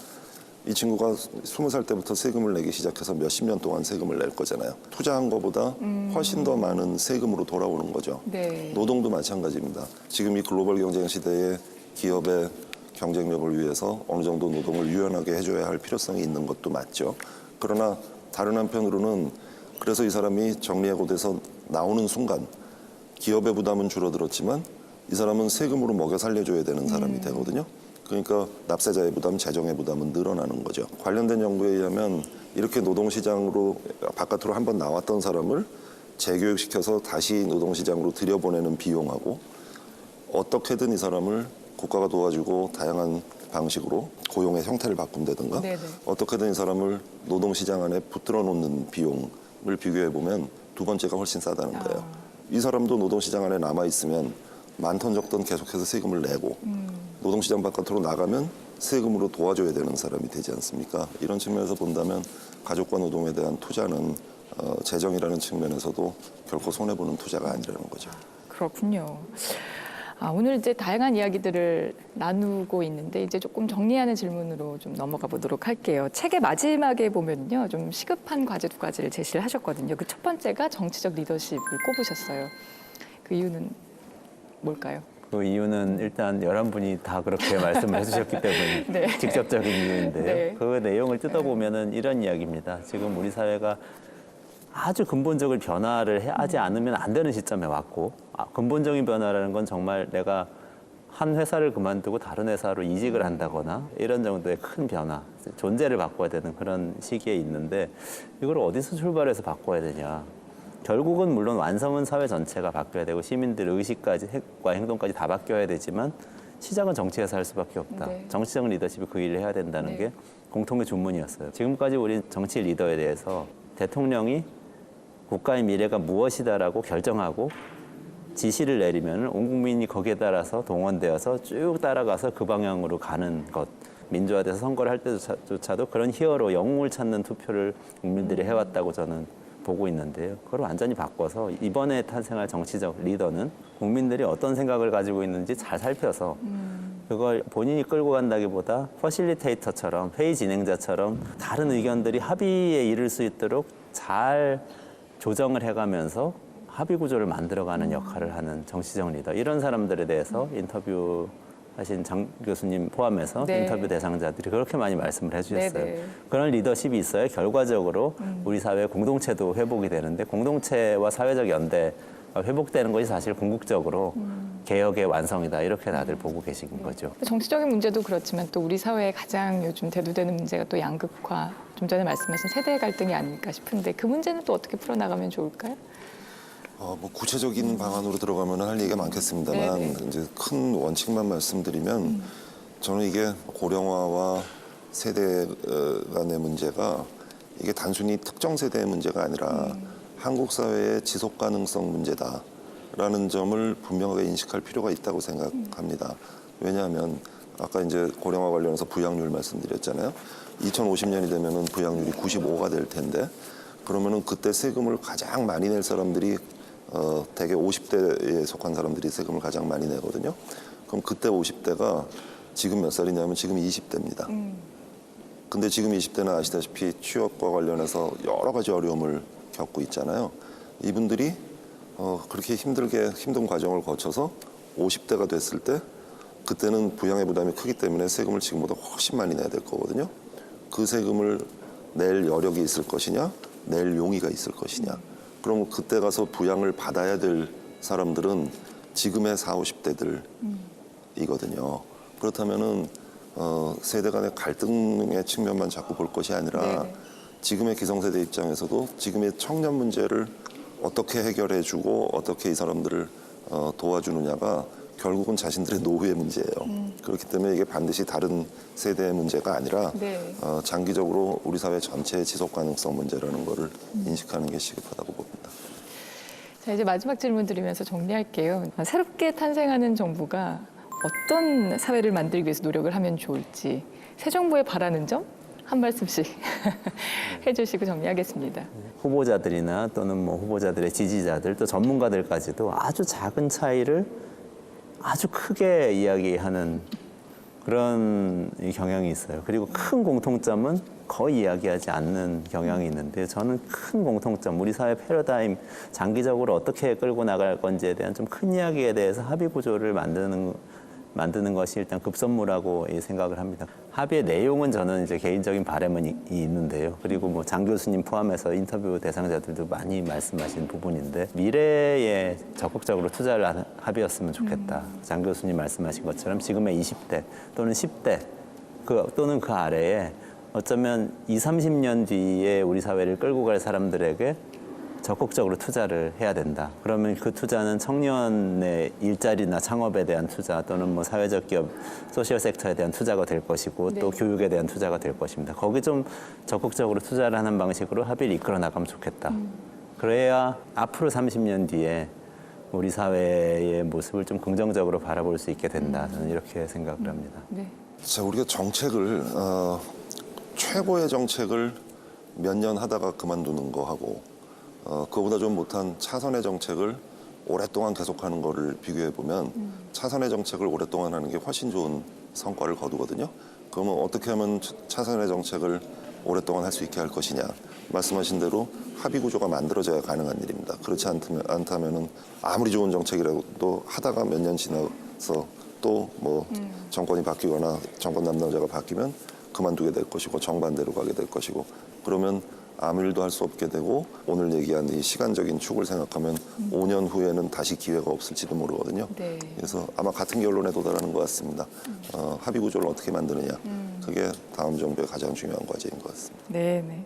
이 친구가 20살 때부터 세금을 내기 시작해서 몇십 년 동안 세금을 낼 거잖아요. 투자한 것보다 훨씬 더 많은 세금으로 돌아오는 거죠. 네. 노동도 마찬가지입니다. 지금 이 글로벌 경쟁 시대에 기업의 경쟁력을 위해서 어느 정도 노동을 유연하게 해줘야 할 필요성이 있는 것도 맞죠. 그러나 다른 한편으로는 그래서 이 사람이 정리해고돼서 나오는 순간 기업의 부담은 줄어들었지만 이 사람은 세금으로 먹여 살려줘야 되는 사람이 되거든요. 그러니까 납세자의 부담, 재정의 부담은 늘어나는 거죠. 관련된 연구에 의하면 이렇게 노동시장으로 바깥으로 한번 나왔던 사람을 재교육시켜서 다시 노동시장으로 들여보내는 비용하고 어떻게든 이 사람을 국가가 도와주고 다양한 방식으로 고용의 형태를 바꾼다든가 네네. 어떻게든 이 사람을 노동시장 안에 붙들어 놓는 비용을 비교해 보면 두 번째가 훨씬 싸다는 거예요. 이 사람도 노동시장 안에 남아있으면 많던 적던 계속해서 세금을 내고 노동시장 바깥으로 나가면 세금으로 도와줘야 되는 사람이 되지 않습니까? 이런 측면에서 본다면 가족과 노동에 대한 투자는 재정이라는 측면에서도 결코 손해보는 투자가 아니라는 거죠. 그렇군요. 오늘 이제 다양한 이야기들을 나누고 있는데 이제 조금 정리하는 질문으로 좀 넘어가 보도록 할게요. 책의 마지막에 보면요, 좀 시급한 과제 두 가지를 제시를 하셨거든요. 그 첫 번째가 정치적 리더십을 꼽으셨어요. 그 이유는 뭘까요? 그 이유는 일단 11분이 다 그렇게 말씀을 해주셨기 때문에 네. 직접적인 이유인데요. 네. 그 내용을 뜯어보면은 이런 이야기입니다. 지금 우리 사회가 아주 근본적인 변화를 하지 않으면 안 되는 시점에 왔고 근본적인 변화라는 건 정말 내가 한 회사를 그만두고 다른 회사로 이직을 한다거나 이런 정도의 큰 변화, 존재를 바꿔야 되는 그런 시기에 있는데 이걸 어디서 출발해서 바꿔야 되냐. 결국은 물론 완성은 사회 전체가 바뀌어야 되고 시민들의 의식과 행동까지 다 바뀌어야 되지만 시작은 정치에서 할 수밖에 없다. 네. 정치적 리더십이 그 일을 해야 된다는 네. 게 공통의 주문이었어요. 지금까지 우리 정치 리더에 대해서 대통령이 국가의 미래가 무엇이다라고 결정하고 지시를 내리면 온 국민이 거기에 따라서 동원되어서 쭉 따라가서 그 방향으로 가는 것. 민주화돼서 선거를 할 때조차도 그런 히어로, 영웅을 찾는 투표를 국민들이 해왔다고 저는 보고 있는데요. 그걸 완전히 바꿔서 이번에 탄생할 정치적 리더는 국민들이 어떤 생각을 가지고 있는지 잘 살펴서 그걸 본인이 끌고 간다기보다 퍼실리테이터처럼 회의 진행자처럼 다른 의견들이 합의에 이를 수 있도록 잘 조정을 해가면서 합의 구조를 만들어가는 역할을 하는 정치적 리더. 이런 사람들에 대해서 인터뷰 하신 장 교수님 포함해서 네. 인터뷰 대상자들이 그렇게 많이 말씀을 해주셨어요. 네, 네. 그런 리더십이 있어야 결과적으로 우리 사회 공동체도 회복이 되는데 공동체와 사회적 연대가 회복되는 것이 사실 궁극적으로 개혁의 완성이다 이렇게 다들 보고 계신 거죠. 정치적인 문제도 그렇지만 또 우리 사회에 가장 요즘 대두되는 문제가 또 양극화, 좀 전에 말씀하신 세대 갈등이 아닐까 싶은데 그 문제는 또 어떻게 풀어나가면 좋을까요? 뭐 구체적인 방안으로 들어가면 할 얘기가 많겠습니다만 네네. 이제 큰 원칙만 말씀드리면 저는 이게 고령화와 세대 간의 문제가 이게 단순히 특정 세대의 문제가 아니라 한국 사회의 지속 가능성 문제다라는 점을 분명하게 인식할 필요가 있다고 생각합니다. 왜냐하면 아까 이제 고령화 관련해서 부양률 말씀드렸잖아요. 2050년이 되면은 부양률이 95가 될 텐데 그러면은 그때 세금을 가장 많이 낼 사람들이 대개 50대에 속한 사람들이 세금을 가장 많이 내거든요. 그럼 그때 50대가 지금 몇 살이냐면 지금 20대입니다. 근데 지금 20대는 아시다시피 취업과 관련해서 여러 가지 어려움을 겪고 있잖아요. 이분들이 그렇게 힘든 과정을 거쳐서 50대가 됐을 때 그때는 부양의 부담이 크기 때문에 세금을 지금보다 훨씬 많이 내야 될 거거든요. 그 세금을 낼 여력이 있을 것이냐, 낼 용의가 있을 것이냐. 그럼 그때 가서 부양을 받아야 될 사람들은 지금의 40, 50대들이거든요. 그렇다면은 세대 간의 갈등의 측면만 자꾸 볼 것이 아니라 네네. 지금의 기성세대 입장에서도 지금의 청년 문제를 어떻게 해결해주고 어떻게 이 사람들을 도와주느냐가 결국은 자신들의 노후의 문제예요. 그렇기 때문에 이게 반드시 다른 세대의 문제가 아니라 네. 장기적으로 우리 사회 전체의 지속 가능성 문제라는 거를 인식하는 게 시급하다고 봅니다. 자, 이제 마지막 질문 드리면서 정리할게요. 새롭게 탄생하는 정부가 어떤 사회를 만들기 위해서 노력을 하면 좋을지 새 정부에 바라는 점 한 말씀씩 해주시고 정리하겠습니다. 후보자들이나 또는 뭐 후보자들의 지지자들 또 전문가들까지도 아주 작은 차이를 아주 크게 이야기하는 그런 경향이 있어요. 그리고 큰 공통점은 거의 이야기하지 않는 경향이 있는데 저는 큰 공통점, 우리 사회 패러다임 장기적으로 어떻게 끌고 나갈 건지에 대한 좀 큰 이야기에 대해서 합의 구조를 만드는 것이 일단 급선무라고 생각을 합니다. 합의의 내용은 저는 이제 개인적인 바람은 있는데요. 그리고 뭐 장 교수님 포함해서 인터뷰 대상자들도 많이 말씀하신 부분인데 미래에 적극적으로 투자를 하는 합의였으면 좋겠다. 장 교수님 말씀하신 것처럼 지금의 20대 또는 10대 또는 그 아래에 어쩌면 20, 30년 뒤에 우리 사회를 끌고 갈 사람들에게 적극적으로 투자를 해야 된다. 그러면 그 투자는 청년의 일자리나 창업에 대한 투자 또는 뭐 사회적 기업, 소셜 섹터에 대한 투자가 될 것이고 또 교육에 대한 투자가 될 것입니다. 거기 좀 적극적으로 투자를 하는 방식으로 합의를 이끌어 나가면 좋겠다. 그래야 앞으로 30년 뒤에 우리 사회의 모습을 좀 긍정적으로 바라볼 수 있게 된다. 저는 이렇게 생각을 합니다. 네. 자, 우리가 정책을 최고의 정책을 몇 년 하다가 그만두는 거하고 그거보다 좀 못한 차선의 정책을 오랫동안 계속하는 거를 비교해 보면 차선의 정책을 오랫동안 하는 게 훨씬 좋은 성과를 거두거든요. 그러면 어떻게 하면 차선의 정책을 오랫동안 할 수 있게 할 것이냐. 말씀하신 대로 합의 구조가 만들어져야 가능한 일입니다. 그렇지 않다면은 아무리 좋은 정책이라도 하다가 몇 년 지나서 또 뭐 정권이 바뀌거나 정권 담당자가 바뀌면 그만두게 될 것이고 정반대로 가게 될 것이고 그러면 아무 일도 할 수 없게 되고 오늘 얘기한 이 시간적인 축을 생각하면 5년 후에는 다시 기회가 없을지도 모르거든요. 네. 그래서 아마 같은 결론에 도달하는 것 같습니다. 합의 구조를 어떻게 만드느냐. 그게 다음 정부의 가장 중요한 과제인 것 같습니다. 네, 네.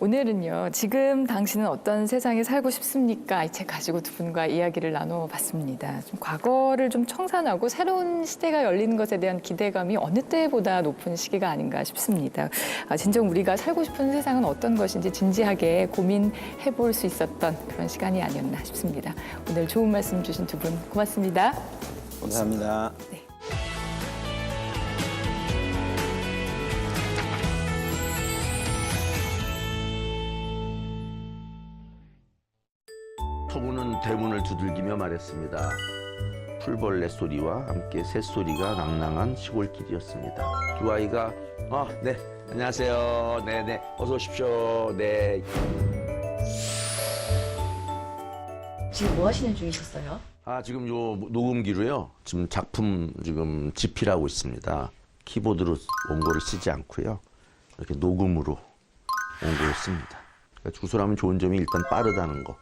오늘은요. 지금 당신은 어떤 세상에 살고 싶습니까? 이 책 가지고 두 분과 이야기를 나눠봤습니다. 좀 과거를 좀 청산하고 새로운 시대가 열리는 것에 대한 기대감이 어느 때보다 높은 시기가 아닌가 싶습니다. 진정 우리가 살고 싶은 세상은 어떤 것인지 진지하게 고민해볼 수 있었던 그런 시간이 아니었나 싶습니다. 오늘 좋은 말씀 주신 두 분 고맙습니다. 감사합니다. 토부는 대문을 두들기며 말했습니다. 풀벌레 소리와 함께 새소리가 낭낭한 시골길이었습니다. 두 아이가 네, 안녕하세요. 네네, 어서 오십시오. 네. 지금 뭐 하시는 중이셨어요? 지금 요 녹음기로요. 지금 작품 지금 집필하고 있습니다. 키보드로 원고를 쓰지 않고요. 이렇게 녹음으로 원고를 씁니다. 그러니까 주소라면 좋은 점이 일단 빠르다는 거.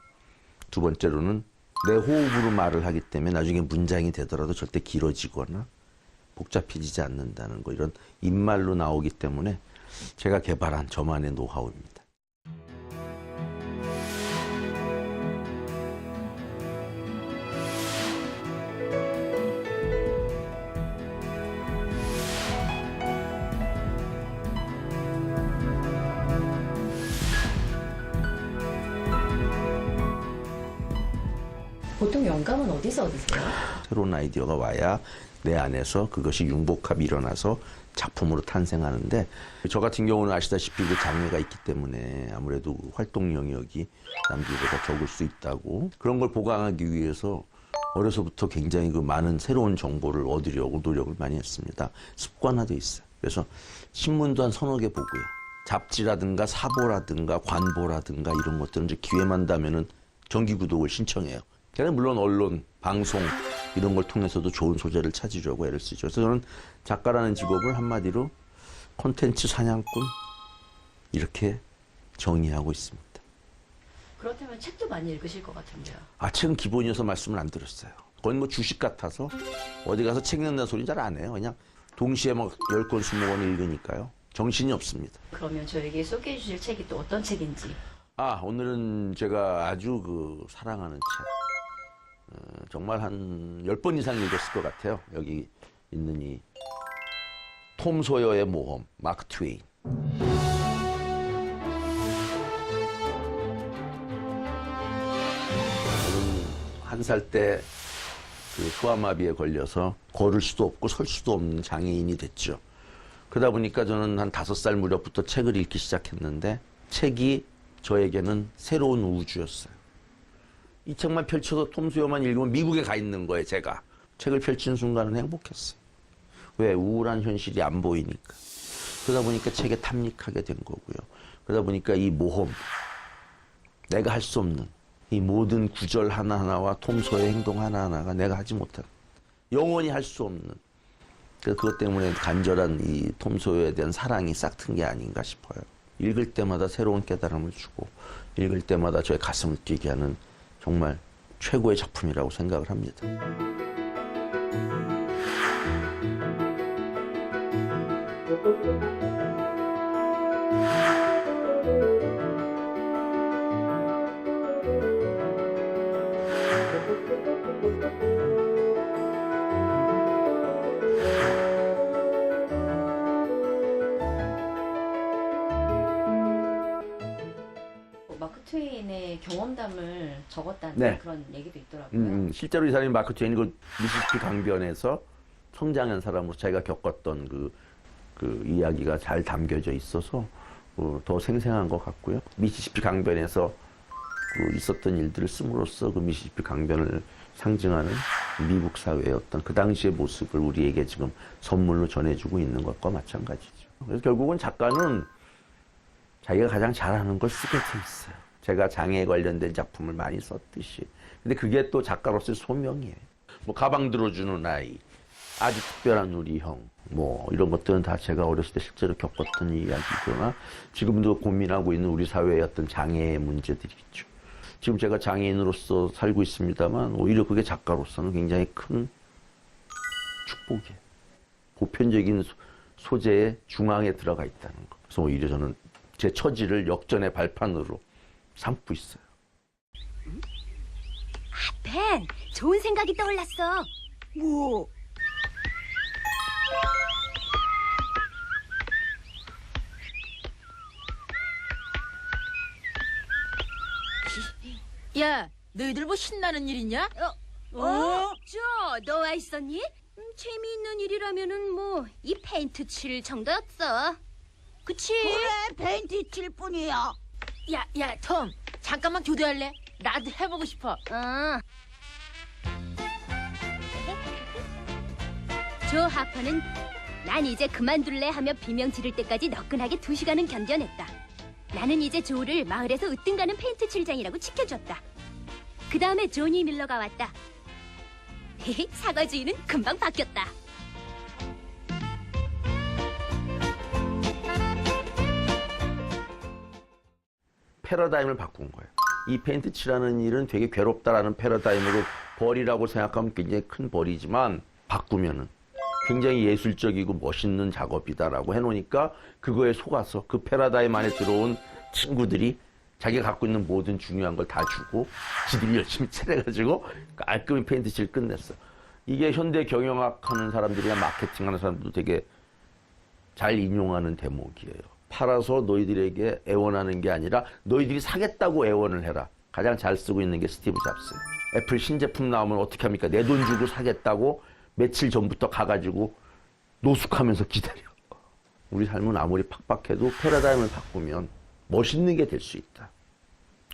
두 번째로는 내 호흡으로 말을 하기 때문에 나중에 문장이 되더라도 절대 길어지거나 복잡해지지 않는다는 거. 이런 입말로 나오기 때문에 제가 개발한 저만의 노하우입니다. 보통 영감은 어디서 얻으세요? 새로운 아이디어가 와야 내 안에서 그것이 융복합이 일어나서 작품으로 탄생하는데, 저 같은 경우는 아시다시피 그 장애가 있기 때문에 아무래도 활동 영역이 남들보다 적을 수 있다고, 그런 걸 보강하기 위해서 어려서부터 굉장히 그 많은 새로운 정보를 얻으려고 노력을 많이 했습니다. 습관화돼 있어요. 그래서 신문도 한 서너 개 보고요. 잡지라든가 사보라든가 관보라든가 이런 것들은 이제 기회만 닿으면은 정기 구독을 신청해요. 걔는 물론 언론, 방송 이런 걸 통해서도 좋은 소재를 찾으려고 애를 쓰죠. 그래서 저는 작가라는 직업을 한마디로 콘텐츠 사냥꾼 이렇게 정의하고 있습니다. 그렇다면 책도 많이 읽으실 것 같은데요. 책은 기본이어서 말씀을 안 드렸어요. 거의 뭐 주식 같아서 어디 가서 책 읽는다는 소리 잘 안 해요. 그냥 동시에 막 10권, 20권 읽으니까요. 정신이 없습니다. 그러면 저에게 소개해 주실 책이 또 어떤 책인지. 오늘은 제가 아주 사랑하는 책. 정말 한 10번 이상 읽었을 것 같아요. 여기 있는 이 톰 소여의 모험, 마크 트웨인. 저는 한 살 때 소아마비에 걸려서 걸을 수도 없고 설 수도 없는 장애인이 됐죠. 그러다 보니까 저는 한 5살 무렵부터 책을 읽기 시작했는데, 책이 저에게는 새로운 우주였어요. 이 책만 펼쳐서 톰 소여만 읽으면 미국에 가 있는 거예요, 제가. 책을 펼치는 순간은 행복했어요. 왜? 우울한 현실이 안 보이니까. 그러다 보니까 책에 탐닉하게 된 거고요. 그러다 보니까 이 모험, 내가 할 수 없는 이 모든 구절 하나하나와 톰 소여의 행동 하나하나가 내가 하지 못한, 영원히 할 수 없는, 그래서 그것 때문에 간절한 이 톰 소여에 대한 사랑이 싹튼 게 아닌가 싶어요. 읽을 때마다 새로운 깨달음을 주고, 읽을 때마다 저의 가슴을 뛰게 하는 정말 최고의 작품이라고 생각을 합니다. 마크 트웨인의 경험담을 적었다는 네. 그런 얘기도 있더라고요. 실제로 이 사람이 마크 트웨인이 그 미시시피 강변에서 성장한 사람으로 자기가 겪었던 그 이야기가 잘 담겨져 있어서 더 생생한 것 같고요. 미시시피 강변에서 있었던 일들을 씀으로써 그 미시시피 강변을 상징하는 미국 사회의 어떤 그 당시의 모습을 우리에게 지금 선물로 전해주고 있는 것과 마찬가지죠. 그래서 결국은 작가는 자기가 가장 잘하는 걸 쓰게 돼 있어요. 제가 장애에 관련된 작품을 많이 썼듯이. 근데 그게 또 작가로서의 소명이에요. 뭐 가방 들어주는 아이, 아주 특별한 우리 형, 뭐 이런 것들은 다 제가 어렸을 때 실제로 겪었던 이야기거나 지금도 고민하고 있는 우리 사회의 어떤 장애의 문제들이겠죠. 지금 제가 장애인으로서 살고 있습니다만 오히려 그게 작가로서는 굉장히 큰 축복이에요. 보편적인 소재의 중앙에 들어가 있다는 거. 그래서 오히려 저는 제 처지를 역전의 발판으로 삼고 있어요. 벤, 좋은 생각이 떠올랐어. 뭐? 야, 너희들 뭐 신나는 일 있냐? 너와 있었니? 재미있는 일이라면은 뭐 이 페인트 칠 정도였어. 그치? 그래, 페인트 칠 뿐이야. 야, 톰, 잠깐만 교대할래? 나도 해보고 싶어. 조 하퍼는 난 이제 그만둘래 하며 비명 지를 때까지 너끈하게 2시간은 견뎌냈다. 나는 이제 조를 마을에서 으뜸가는 페인트 칠장이라고 지켜줬다. 그 다음에 조니 밀러가 왔다. 사과주의는 금방 바뀌었다. 패러다임을 바꾼 거예요. 이 페인트 칠하는 일은 되게 괴롭다라는 패러다임으로 벌이라고 생각하면 굉장히 큰 벌이지만 바꾸면은 굉장히 예술적이고 멋있는 작업이다라고 해놓으니까 그거에 속아서 그 패러다임 안에 들어온 친구들이 자기가 갖고 있는 모든 중요한 걸 다 주고 지들이 열심히 칠해가지고 깔끔히 페인트 칠 끝냈어. 이게 현대 경영학 하는 사람들이나 마케팅 하는 사람들도 되게 잘 인용하는 대목이에요. 팔아서 너희들에게 애원하는 게 아니라 너희들이 사겠다고 애원을 해라. 가장 잘 쓰고 있는 게 스티브 잡스. 애플 신제품 나오면 어떻게 합니까? 내 돈 주고 사겠다고 며칠 전부터 가가지고 노숙하면서 기다려. 우리 삶은 아무리 팍팍해도 패러다임을 바꾸면 멋있는 게 될 수 있다.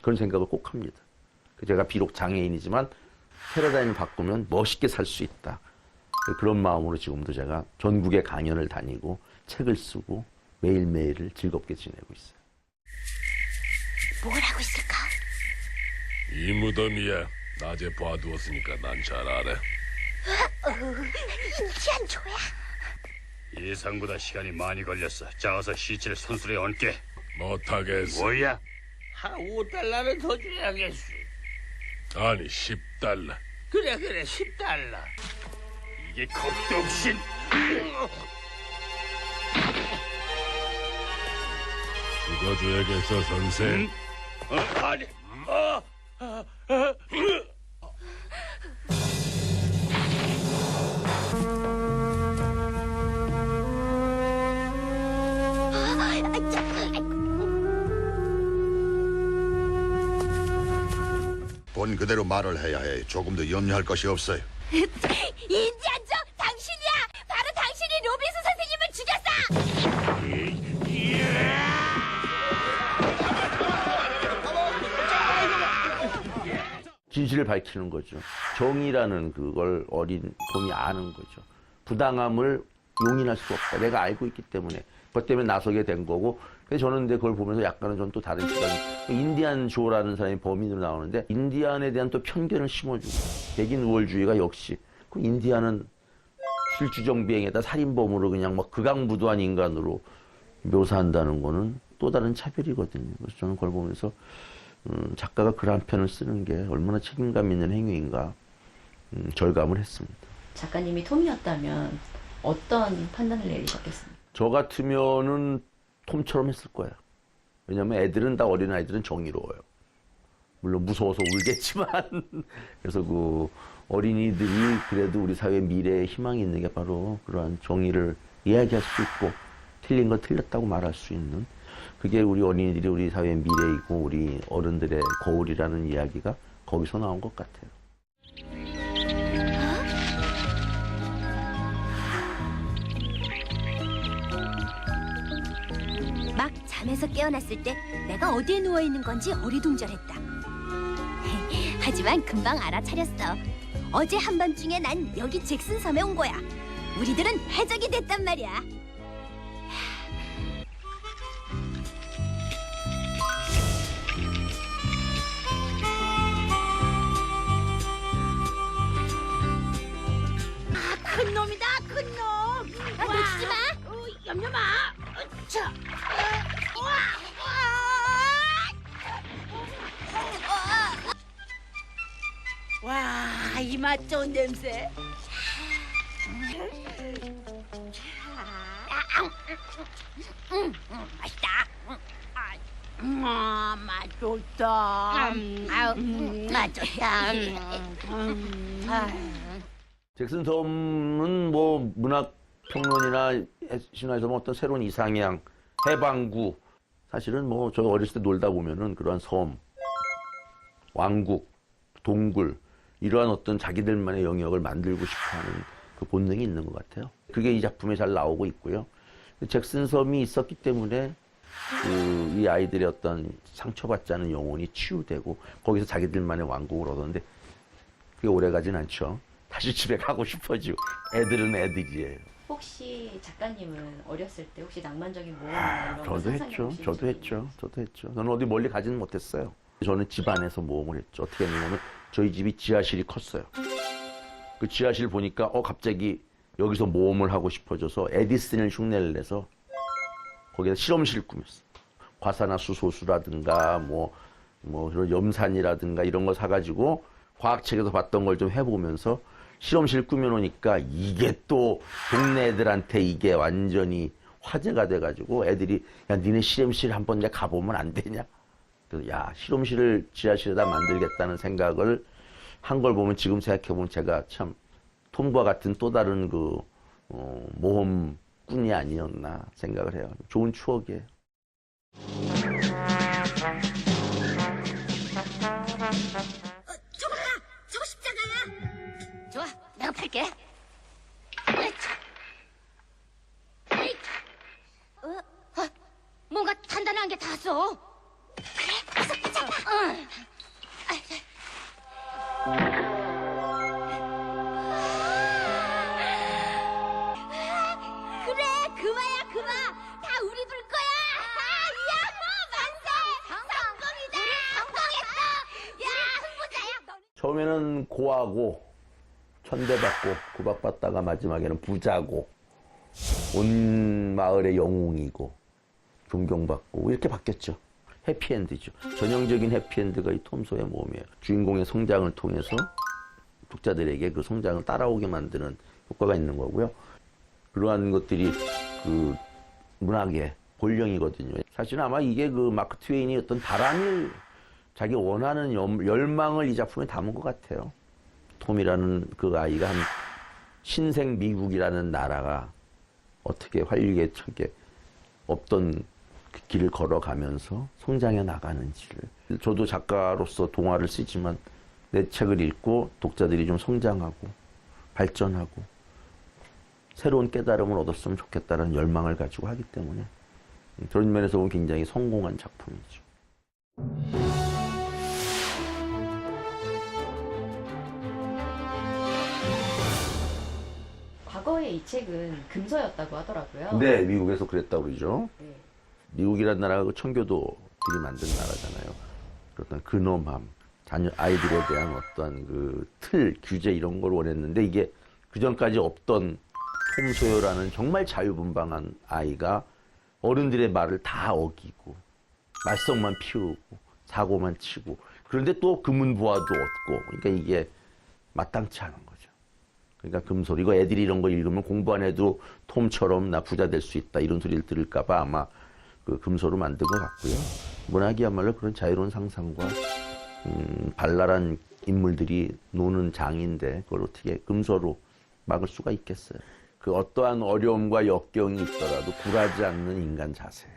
그런 생각을 꼭 합니다. 제가 비록 장애인이지만 패러다임을 바꾸면 멋있게 살 수 있다. 그런 마음으로 지금도 제가 전국에 강연을 다니고 책을 쓰고 매일매일을 즐겁게 지내고 있어요. 뭘 하고 있을까? 이 무덤이야. 낮에 봐두었으니까 난 잘 알아. 인기한 조야. 예상보다 시간이 많이 걸렸어. 자, 어서 시체를 손수레에 얹게. 못하겠어. 뭐야? 한 5달러는 더 줘야겠어. 아니, 10달러. 그래 10달러. 이게 겁도 없이. 죽어줘야겠어, 선생. 아니. 본 그대로 말을 해야 해. 조금 더 염려할 것이 없어요. 인디안족 당신이야. 바로 당신이 로빈스 선생님을 죽였어. 진실을 밝히는 거죠. 정의라는 그걸 어린 톰이 아는 거죠. 부당함을 용인할 수가 없다. 내가 알고 있기 때문에. 그것 때문에 나서게 된 거고. 그래서 저는 근데 그걸 보면서 약간은 좀 또 다른 시각이. 인디안 조라는 사람이 범인으로 나오는데 인디안에 대한 또 편견을 심어주고. 백인 우월주의가 역시. 그 인디안은 실주정비행에다 살인범으로 그냥 막 극악무도한 인간으로 묘사한다는 거는 또 다른 차별이거든요. 그래서 저는 그걸 보면서 작가가 글 한 편을 쓰는 게 얼마나 책임감 있는 행위인가 절감을 했습니다. 작가님이 톰이었다면 어떤 판단을 내리셨겠습니까? 저 같으면은 톰처럼 했을 거예요. 왜냐하면 애들은 다 어린아이들은 정의로워요. 물론 무서워서 울겠지만 그래서 그 어린이들이 그래도 우리 사회의 미래에 희망이 있는 게 바로 그러한 정의를 이야기할 수 있고 틀린 건 틀렸다고 말할 수 있는 그게 우리 어린이들이 우리 사회의 미래이고 우리 어른들의 거울이라는 이야기가 거기서 나온 것 같아요. 막 잠에서 깨어났을 때 내가 어디에 누워 있는 건지 어리둥절했다. 하지만 금방 알아차렸어. 어제 한밤중에 난 여기 잭슨 섬에 온 거야. 우리들은 해적이 됐단 말이야. 큰 놈이다 큰 놈. 놓치지 마. 염려마. 자. 와, 이 맛 좋은 냄새. 맛있다. 맛 좋다. 맛 좋다. 잭슨 섬은 뭐 문학 평론이나 신화에서 뭐 어떤 새로운 이상향, 해방구 사실은 뭐 저 어렸을 때 놀다 보면은 그러한 섬, 왕국, 동굴 이러한 어떤 자기들만의 영역을 만들고 싶어하는 그 본능이 있는 것 같아요. 그게 이 작품에 잘 나오고 있고요. 잭슨 섬이 있었기 때문에 이 아이들의 어떤 상처받지 않은 영혼이 치유되고 거기서 자기들만의 왕국을 얻었는데 그게 오래가진 않죠. 다시 집에 가고 싶어지고 애들은 애들이에요. 혹시 작가님은 어렸을 때 혹시 낭만적인 모험이나 이런 거 저도 상상해 했죠. 보신 저도 적이 했죠. 있으세요? 저도 했죠. 저는 어디 멀리 가지는 못했어요. 저는 집 안에서 모험을 했죠. 어떻게 했냐면 저희 집이 지하실이 컸어요. 그 지하실 보니까 갑자기 여기서 모험을 하고 싶어져서 에디슨을 흉내를 내서 거기다 실험실 꾸몄어. 과산화수 소수라든가 뭐 그런 염산이라든가 이런 거 사가지고 과학책에서 봤던 걸 좀 해보면서 실험실 꾸며놓으니까 이게 또 동네 애들한테 이게 완전히 화제가 돼가지고 애들이 야 니네 실험실 한번 내가 가보면 안 되냐? 그래서 야 실험실을 지하실에다 만들겠다는 생각을 한 걸 보면 지금 생각해보면 제가 참 톰과 같은 또 다른 그 모험꾼이 아니었나 생각을 해요. 좋은 추억이에요. 저거 십자가야. 좋아, 내가 팔게. 뭔가 단단한 게 닿았어. 그래, 어서 팔자. 그래, 그마야, 그마. 다 우리 둘 거야. 야호, 만세! 성공이다. 성공했어. 야, 흥부자야. 처음에는 고하고 천대받고 구박받다가 마지막에는 부자고 온 마을의 영웅이고 존경받고 이렇게 바뀌었죠. 해피엔드죠. 전형적인 해피엔드가 이 톰 소의 모험이에요. 주인공의 성장을 통해서 독자들에게 그 성장을 따라오게 만드는 효과가 있는 거고요. 그러한 것들이 그 문학의 본령이거든요. 사실은 아마 이게 그 마크 트웨인이 어떤 바람을 자기 원하는 열망을 이 작품에 담은 것 같아요. 톰이라는 그 아이가 한 신생 미국이라는 나라가 어떻게 활기차게 없던 그 길을 걸어가면서 성장해 나가는지를. 저도 작가로서 동화를 쓰지만 내 책을 읽고 독자들이 좀 성장하고 발전하고 새로운 깨달음을 얻었으면 좋겠다는 열망을 가지고 하기 때문에 그런 면에서 보면 굉장히 성공한 작품이죠. 과거에 이 책은 금서였다고 하더라고요. 네, 미국에서 그랬다고 그러죠. 네. 미국이라는 나라가 그 청교도들이 만든 나라잖아요. 어떤 근엄함, 아이들에 대한 어떤 그 틀, 규제 이런 걸 원했는데 이게 그전까지 없던 톰 소요라는 정말 자유분방한 아이가 어른들의 말을 다 어기고 말썽만 피우고 사고만 치고 그런데 또 금은부화도 얻고 그러니까 이게 마땅치 않은 거죠. 그러니까 금소리 이거 애들이 이런 거 읽으면 공부 안 해도 톰처럼 나 부자 될 수 있다 이런 소리를 들을까 봐 아마 그 금소로 만든 것 같고요. 문학이야말로 그런 자유로운 상상과 발랄한 인물들이 노는 장인데 그걸 어떻게 금소로 막을 수가 있겠어요. 그 어떠한 어려움과 역경이 있더라도 굴하지 않는 인간 자세예요.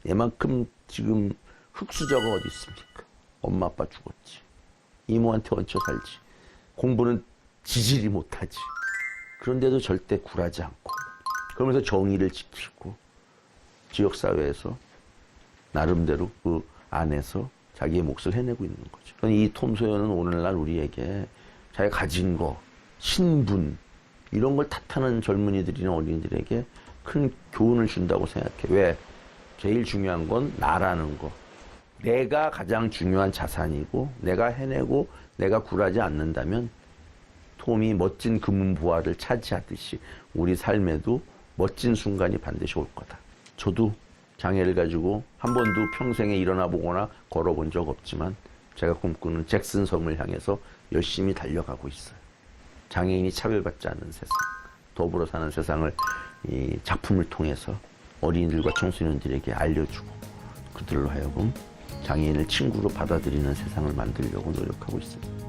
얘만큼 지금 흙수저가 어디 있습니까? 엄마 아빠 죽었지. 이모한테 얹혀 살지. 공부는 지질이 못하지. 그런데도 절대 굴하지 않고 그러면서 정의를 지키고 지역사회에서 나름대로 그 안에서 자기의 몫을 해내고 있는 거죠. 이 톰 소요는 오늘날 우리에게 자기가 가진 거, 신분 이런 걸 탓하는 젊은이들이나 어린이들에게 큰 교훈을 준다고 생각해. 왜? 제일 중요한 건 나라는 거. 내가 가장 중요한 자산이고 내가 해내고 내가 굴하지 않는다면 톰이 멋진 금은부화를 차지하듯이 우리 삶에도 멋진 순간이 반드시 올 거다. 저도 장애를 가지고 한 번도 평생에 일어나 보거나 걸어본 적 없지만 제가 꿈꾸는 잭슨 섬을 향해서 열심히 달려가고 있어요. 장애인이 차별받지 않는 세상, 더불어 사는 세상을 이 작품을 통해서 어린이들과 청소년들에게 알려주고 그들로 하여금 장애인을 친구로 받아들이는 세상을 만들려고 노력하고 있습니다.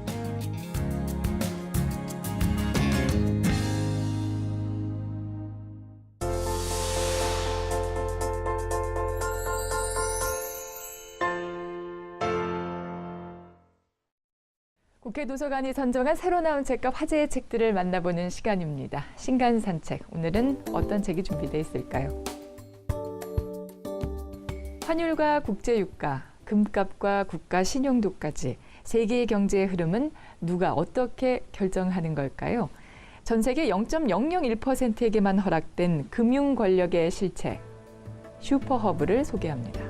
국회 도서관이 선정한 새로 나온 책과 화제의 책들을 만나보는 시간입니다. 신간 산책. 오늘은 어떤 책이 준비되어 있을까요? 환율과 국제유가, 금값과 국가 신용도까지 세계의 경제의 흐름은 누가 어떻게 결정하는 걸까요? 전 세계 0.001%에게만 허락된 금융 권력의 실체, 슈퍼허브를 소개합니다.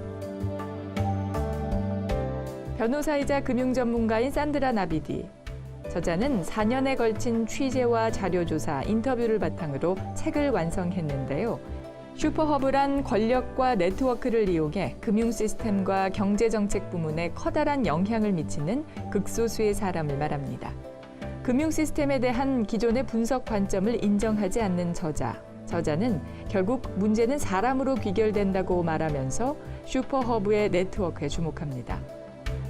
변호사이자 금융 전문가인 산드라 나비디, 저자는 4년에 걸친 취재와 자료조사, 인터뷰를 바탕으로 책을 완성했는데요. 슈퍼허브란 권력과 네트워크를 이용해 금융 시스템과 경제정책 부문에 커다란 영향을 미치는 극소수의 사람을 말합니다. 금융 시스템에 대한 기존의 분석 관점을 인정하지 않는 저자는 결국 문제는 사람으로 귀결된다고 말하면서 슈퍼허브의 네트워크에 주목합니다.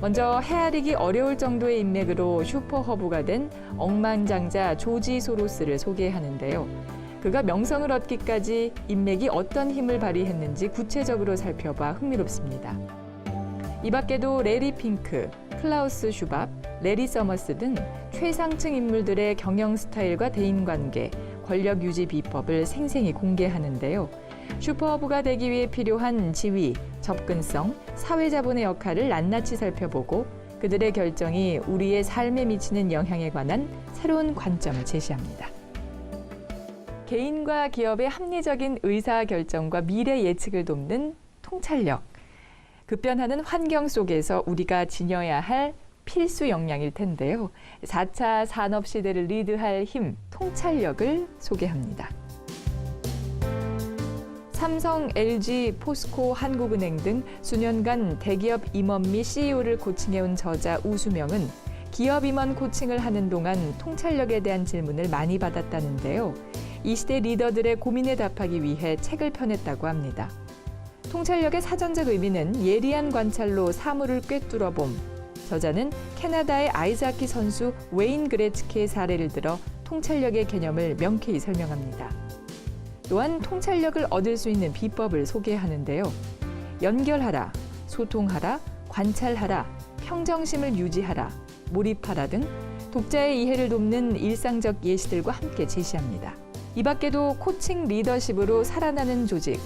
먼저 헤아리기 어려울 정도의 인맥으로 슈퍼허브가 된 억만장자 조지 소로스를 소개하는데요. 그가 명성을 얻기까지 인맥이 어떤 힘을 발휘했는지 구체적으로 살펴봐 흥미롭습니다. 이 밖에도 레리 핑크, 클라우스 슈밥, 레리 서머스 등 최상층 인물들의 경영 스타일과 대인관계, 권력 유지 비법을 생생히 공개하는데요. 슈퍼허브가 되기 위해 필요한 지위, 접근성, 사회자본의 역할을 낱낱이 살펴보고 그들의 결정이 우리의 삶에 미치는 영향에 관한 새로운 관점을 제시합니다. 개인과 기업의 합리적인 의사결정과 미래 예측을 돕는 통찰력. 급변하는 환경 속에서 우리가 지녀야 할 필수 역량일 텐데요. 4차 산업시대를 리드할 힘, 통찰력을 소개합니다. 삼성, LG, 포스코, 한국은행 등 수년간 대기업 임원 및 CEO를 코칭해온 저자 우수명은 기업 임원 코칭을 하는 동안 통찰력에 대한 질문을 많이 받았다는데요. 이 시대 리더들의 고민에 답하기 위해 책을 펴냈다고 합니다. 통찰력의 사전적 의미는 예리한 관찰로 사물을 꿰뚫어봄. 저자는 캐나다의 아이스하키 선수 웨인 그레츠키의 사례를 들어 통찰력의 개념을 명쾌히 설명합니다. 또한 통찰력을 얻을 수 있는 비법을 소개하는데요. 연결하라, 소통하라, 관찰하라, 평정심을 유지하라, 몰입하라 등 독자의 이해를 돕는 일상적 예시들과 함께 제시합니다. 이 밖에도 코칭 리더십으로 살아나는 조직,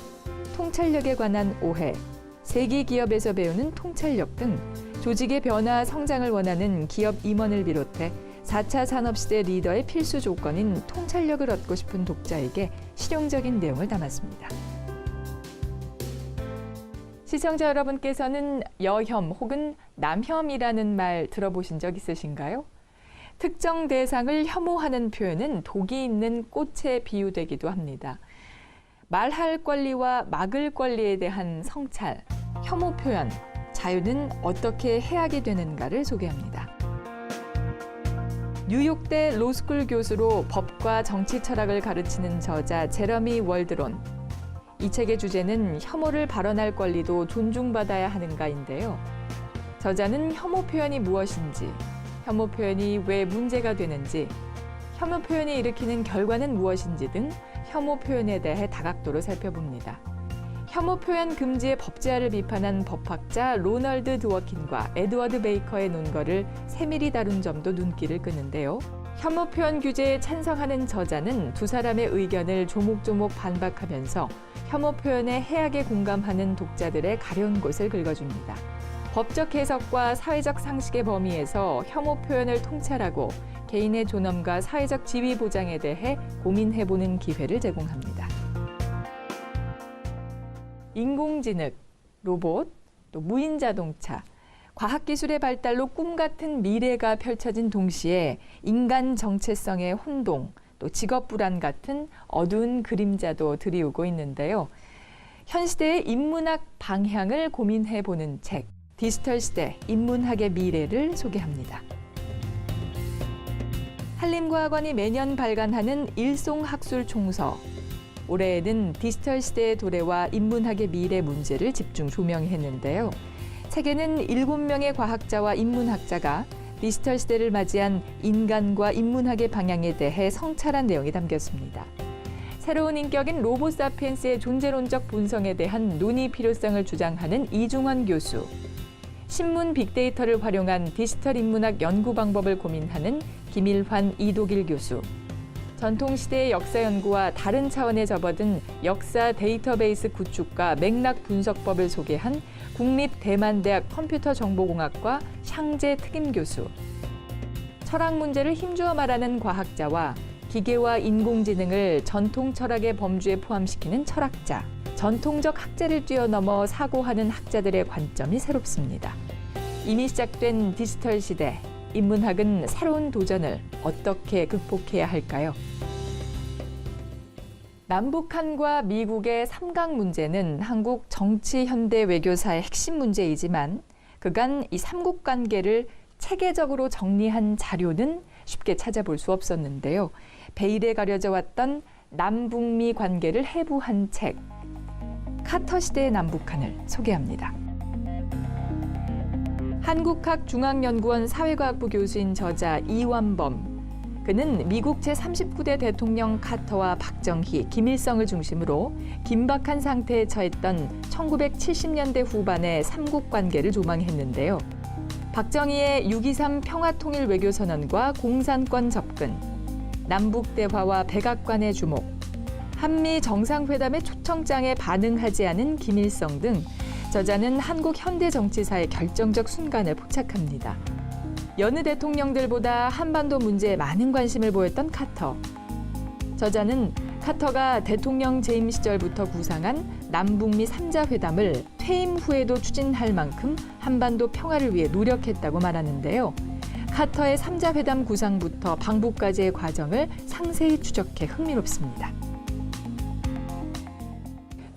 통찰력에 관한 오해, 세계 기업에서 배우는 통찰력 등 조직의 변화, 성장을 원하는 기업 임원을 비롯해 4차 산업시대 리더의 필수 조건인 통찰력을 얻고 싶은 독자에게 실용적인 내용을 담았습니다. 시청자 여러분께서는 여혐 혹은 남혐이라는 말 들어보신 적 있으신가요? 특정 대상을 혐오하는 표현은 독이 있는 꽃에 비유되기도 합니다. 말할 권리와 막을 권리에 대한 성찰, 혐오 표현, 자유는 어떻게 해하게 되는가를 소개합니다. 뉴욕대 로스쿨 교수로 법과 정치 철학을 가르치는 저자 제러미 월드론. 이 책의 주제는 혐오를 발언할 권리도 존중받아야 하는가인데요. 저자는 혐오 표현이 무엇인지, 혐오 표현이 왜 문제가 되는지, 혐오 표현이 일으키는 결과는 무엇인지 등 혐오 표현에 대해 다각도로 살펴봅니다. 혐오 표현 금지의 법제화를 비판한 법학자 로널드 드워킨과 에드워드 베이커의 논거를 세밀히 다룬 점도 눈길을 끄는데요. 혐오 표현 규제에 찬성하는 저자는 두 사람의 의견을 조목조목 반박하면서 혐오 표현에 해악에 공감하는 독자들의 가려운 곳을 긁어줍니다. 법적 해석과 사회적 상식의 범위에서 혐오 표현을 통찰하고 개인의 존엄과 사회적 지위 보장에 대해 고민해보는 기회를 제공합니다. 인공지능, 로봇, 또 무인자동차, 과학기술의 발달로 꿈같은 미래가 펼쳐진 동시에 인간 정체성의 혼동, 또 직업 불안 같은 어두운 그림자도 드리우고 있는데요. 현 시대의 인문학 방향을 고민해보는 책, 디지털 시대 인문학의 미래를 소개합니다. 한림과학원이 매년 발간하는 일송학술 총서. 올해에는 디지털 시대의 도래와 인문학의 미래 문제를 집중 조명했는데요. 책에는 7명의 과학자와 인문학자가 디지털 시대를 맞이한 인간과 인문학의 방향에 대해 성찰한 내용이 담겼습니다. 새로운 인격인 로봇 사피엔스의 존재론적 본성에 대한 논의 필요성을 주장하는 이중원 교수, 신문 빅데이터를 활용한 디지털 인문학 연구 방법을 고민하는 김일환, 이도길 교수, 전통시대의 역사 연구와 다른 차원에 접어든 역사 데이터베이스 구축과 맥락 분석법을 소개한 국립대만대학 컴퓨터정보공학과 샹제 특임 교수, 철학 문제를 힘주어 말하는 과학자와 기계와 인공지능을 전통 철학의 범주에 포함시키는 철학자, 전통적 학자를 뛰어넘어 사고하는 학자들의 관점이 새롭습니다. 이미 시작된 디지털 시대, 인문학은 새로운 도전을 어떻게 극복해야 할까요? 남북한과 미국의 삼각 문제는 한국 정치 현대 외교사의 핵심 문제이지만 그간 이 삼국 관계를 체계적으로 정리한 자료는 쉽게 찾아볼 수 없었는데요. 베일에 가려져 왔던 남북미 관계를 해부한 책, 카터 시대의 남북한을 소개합니다. 한국학중앙연구원 사회과학부 교수인 저자 이완범. 그는 미국 제39대 대통령 카터와 박정희, 김일성을 중심으로 긴박한 상태에 처했던 1970년대 후반의 삼국 관계를 조망했는데요. 박정희의 6.23 평화통일 외교선언과 공산권 접근, 남북 대화와 백악관의 주목, 한미 정상회담의 초청장에 반응하지 않은 김일성 등 저자는 한국 현대 정치사의 결정적 순간을 포착합니다. 여느 대통령들보다 한반도 문제에 많은 관심을 보였던 카터. 저자는 카터가 대통령 재임 시절부터 구상한 남북미 3자 회담을 퇴임 후에도 추진할 만큼 한반도 평화를 위해 노력했다고 말하는데요. 카터의 3자 회담 구상부터 방북까지의 과정을 상세히 추적해 흥미롭습니다.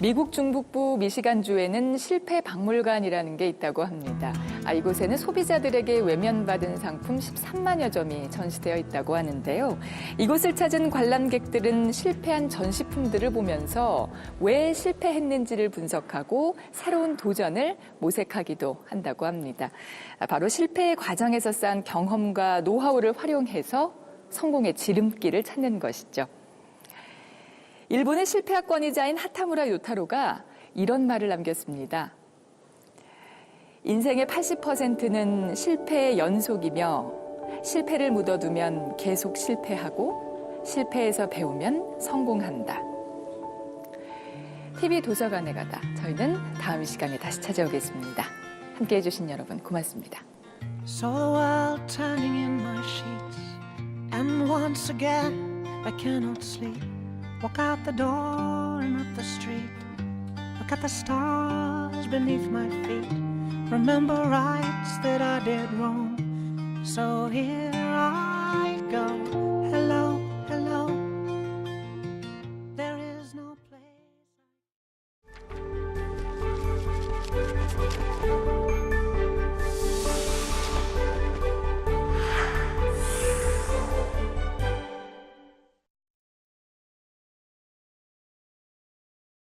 미국 중북부 미시간주에는 실패 박물관이라는 게 있다고 합니다. 이곳에는 소비자들에게 외면받은 상품 13만여 점이 전시되어 있다고 하는데요. 이곳을 찾은 관람객들은 실패한 전시품들을 보면서 왜 실패했는지를 분석하고 새로운 도전을 모색하기도 한다고 합니다. 바로 실패의 과정에서 쌓은 경험과 노하우를 활용해서 성공의 지름길을 찾는 것이죠. 일본의 실패학권위자인 하타무라 요타로가 이런 말을 남겼습니다. 인생의 80%는 실패의 연속이며 실패를 묻어두면 계속 실패하고 실패에서 배우면 성공한다. TV 도서관에 가다 저희는 다음 시간에 다시 찾아오겠습니다. 함께해 주신 여러분 고맙습니다. Saw the world turning in my sheets, and once again I cannot sleep. Walk out the door and up the street. Look at the stars beneath my feet. Remember rights that I did wrong. So here I go.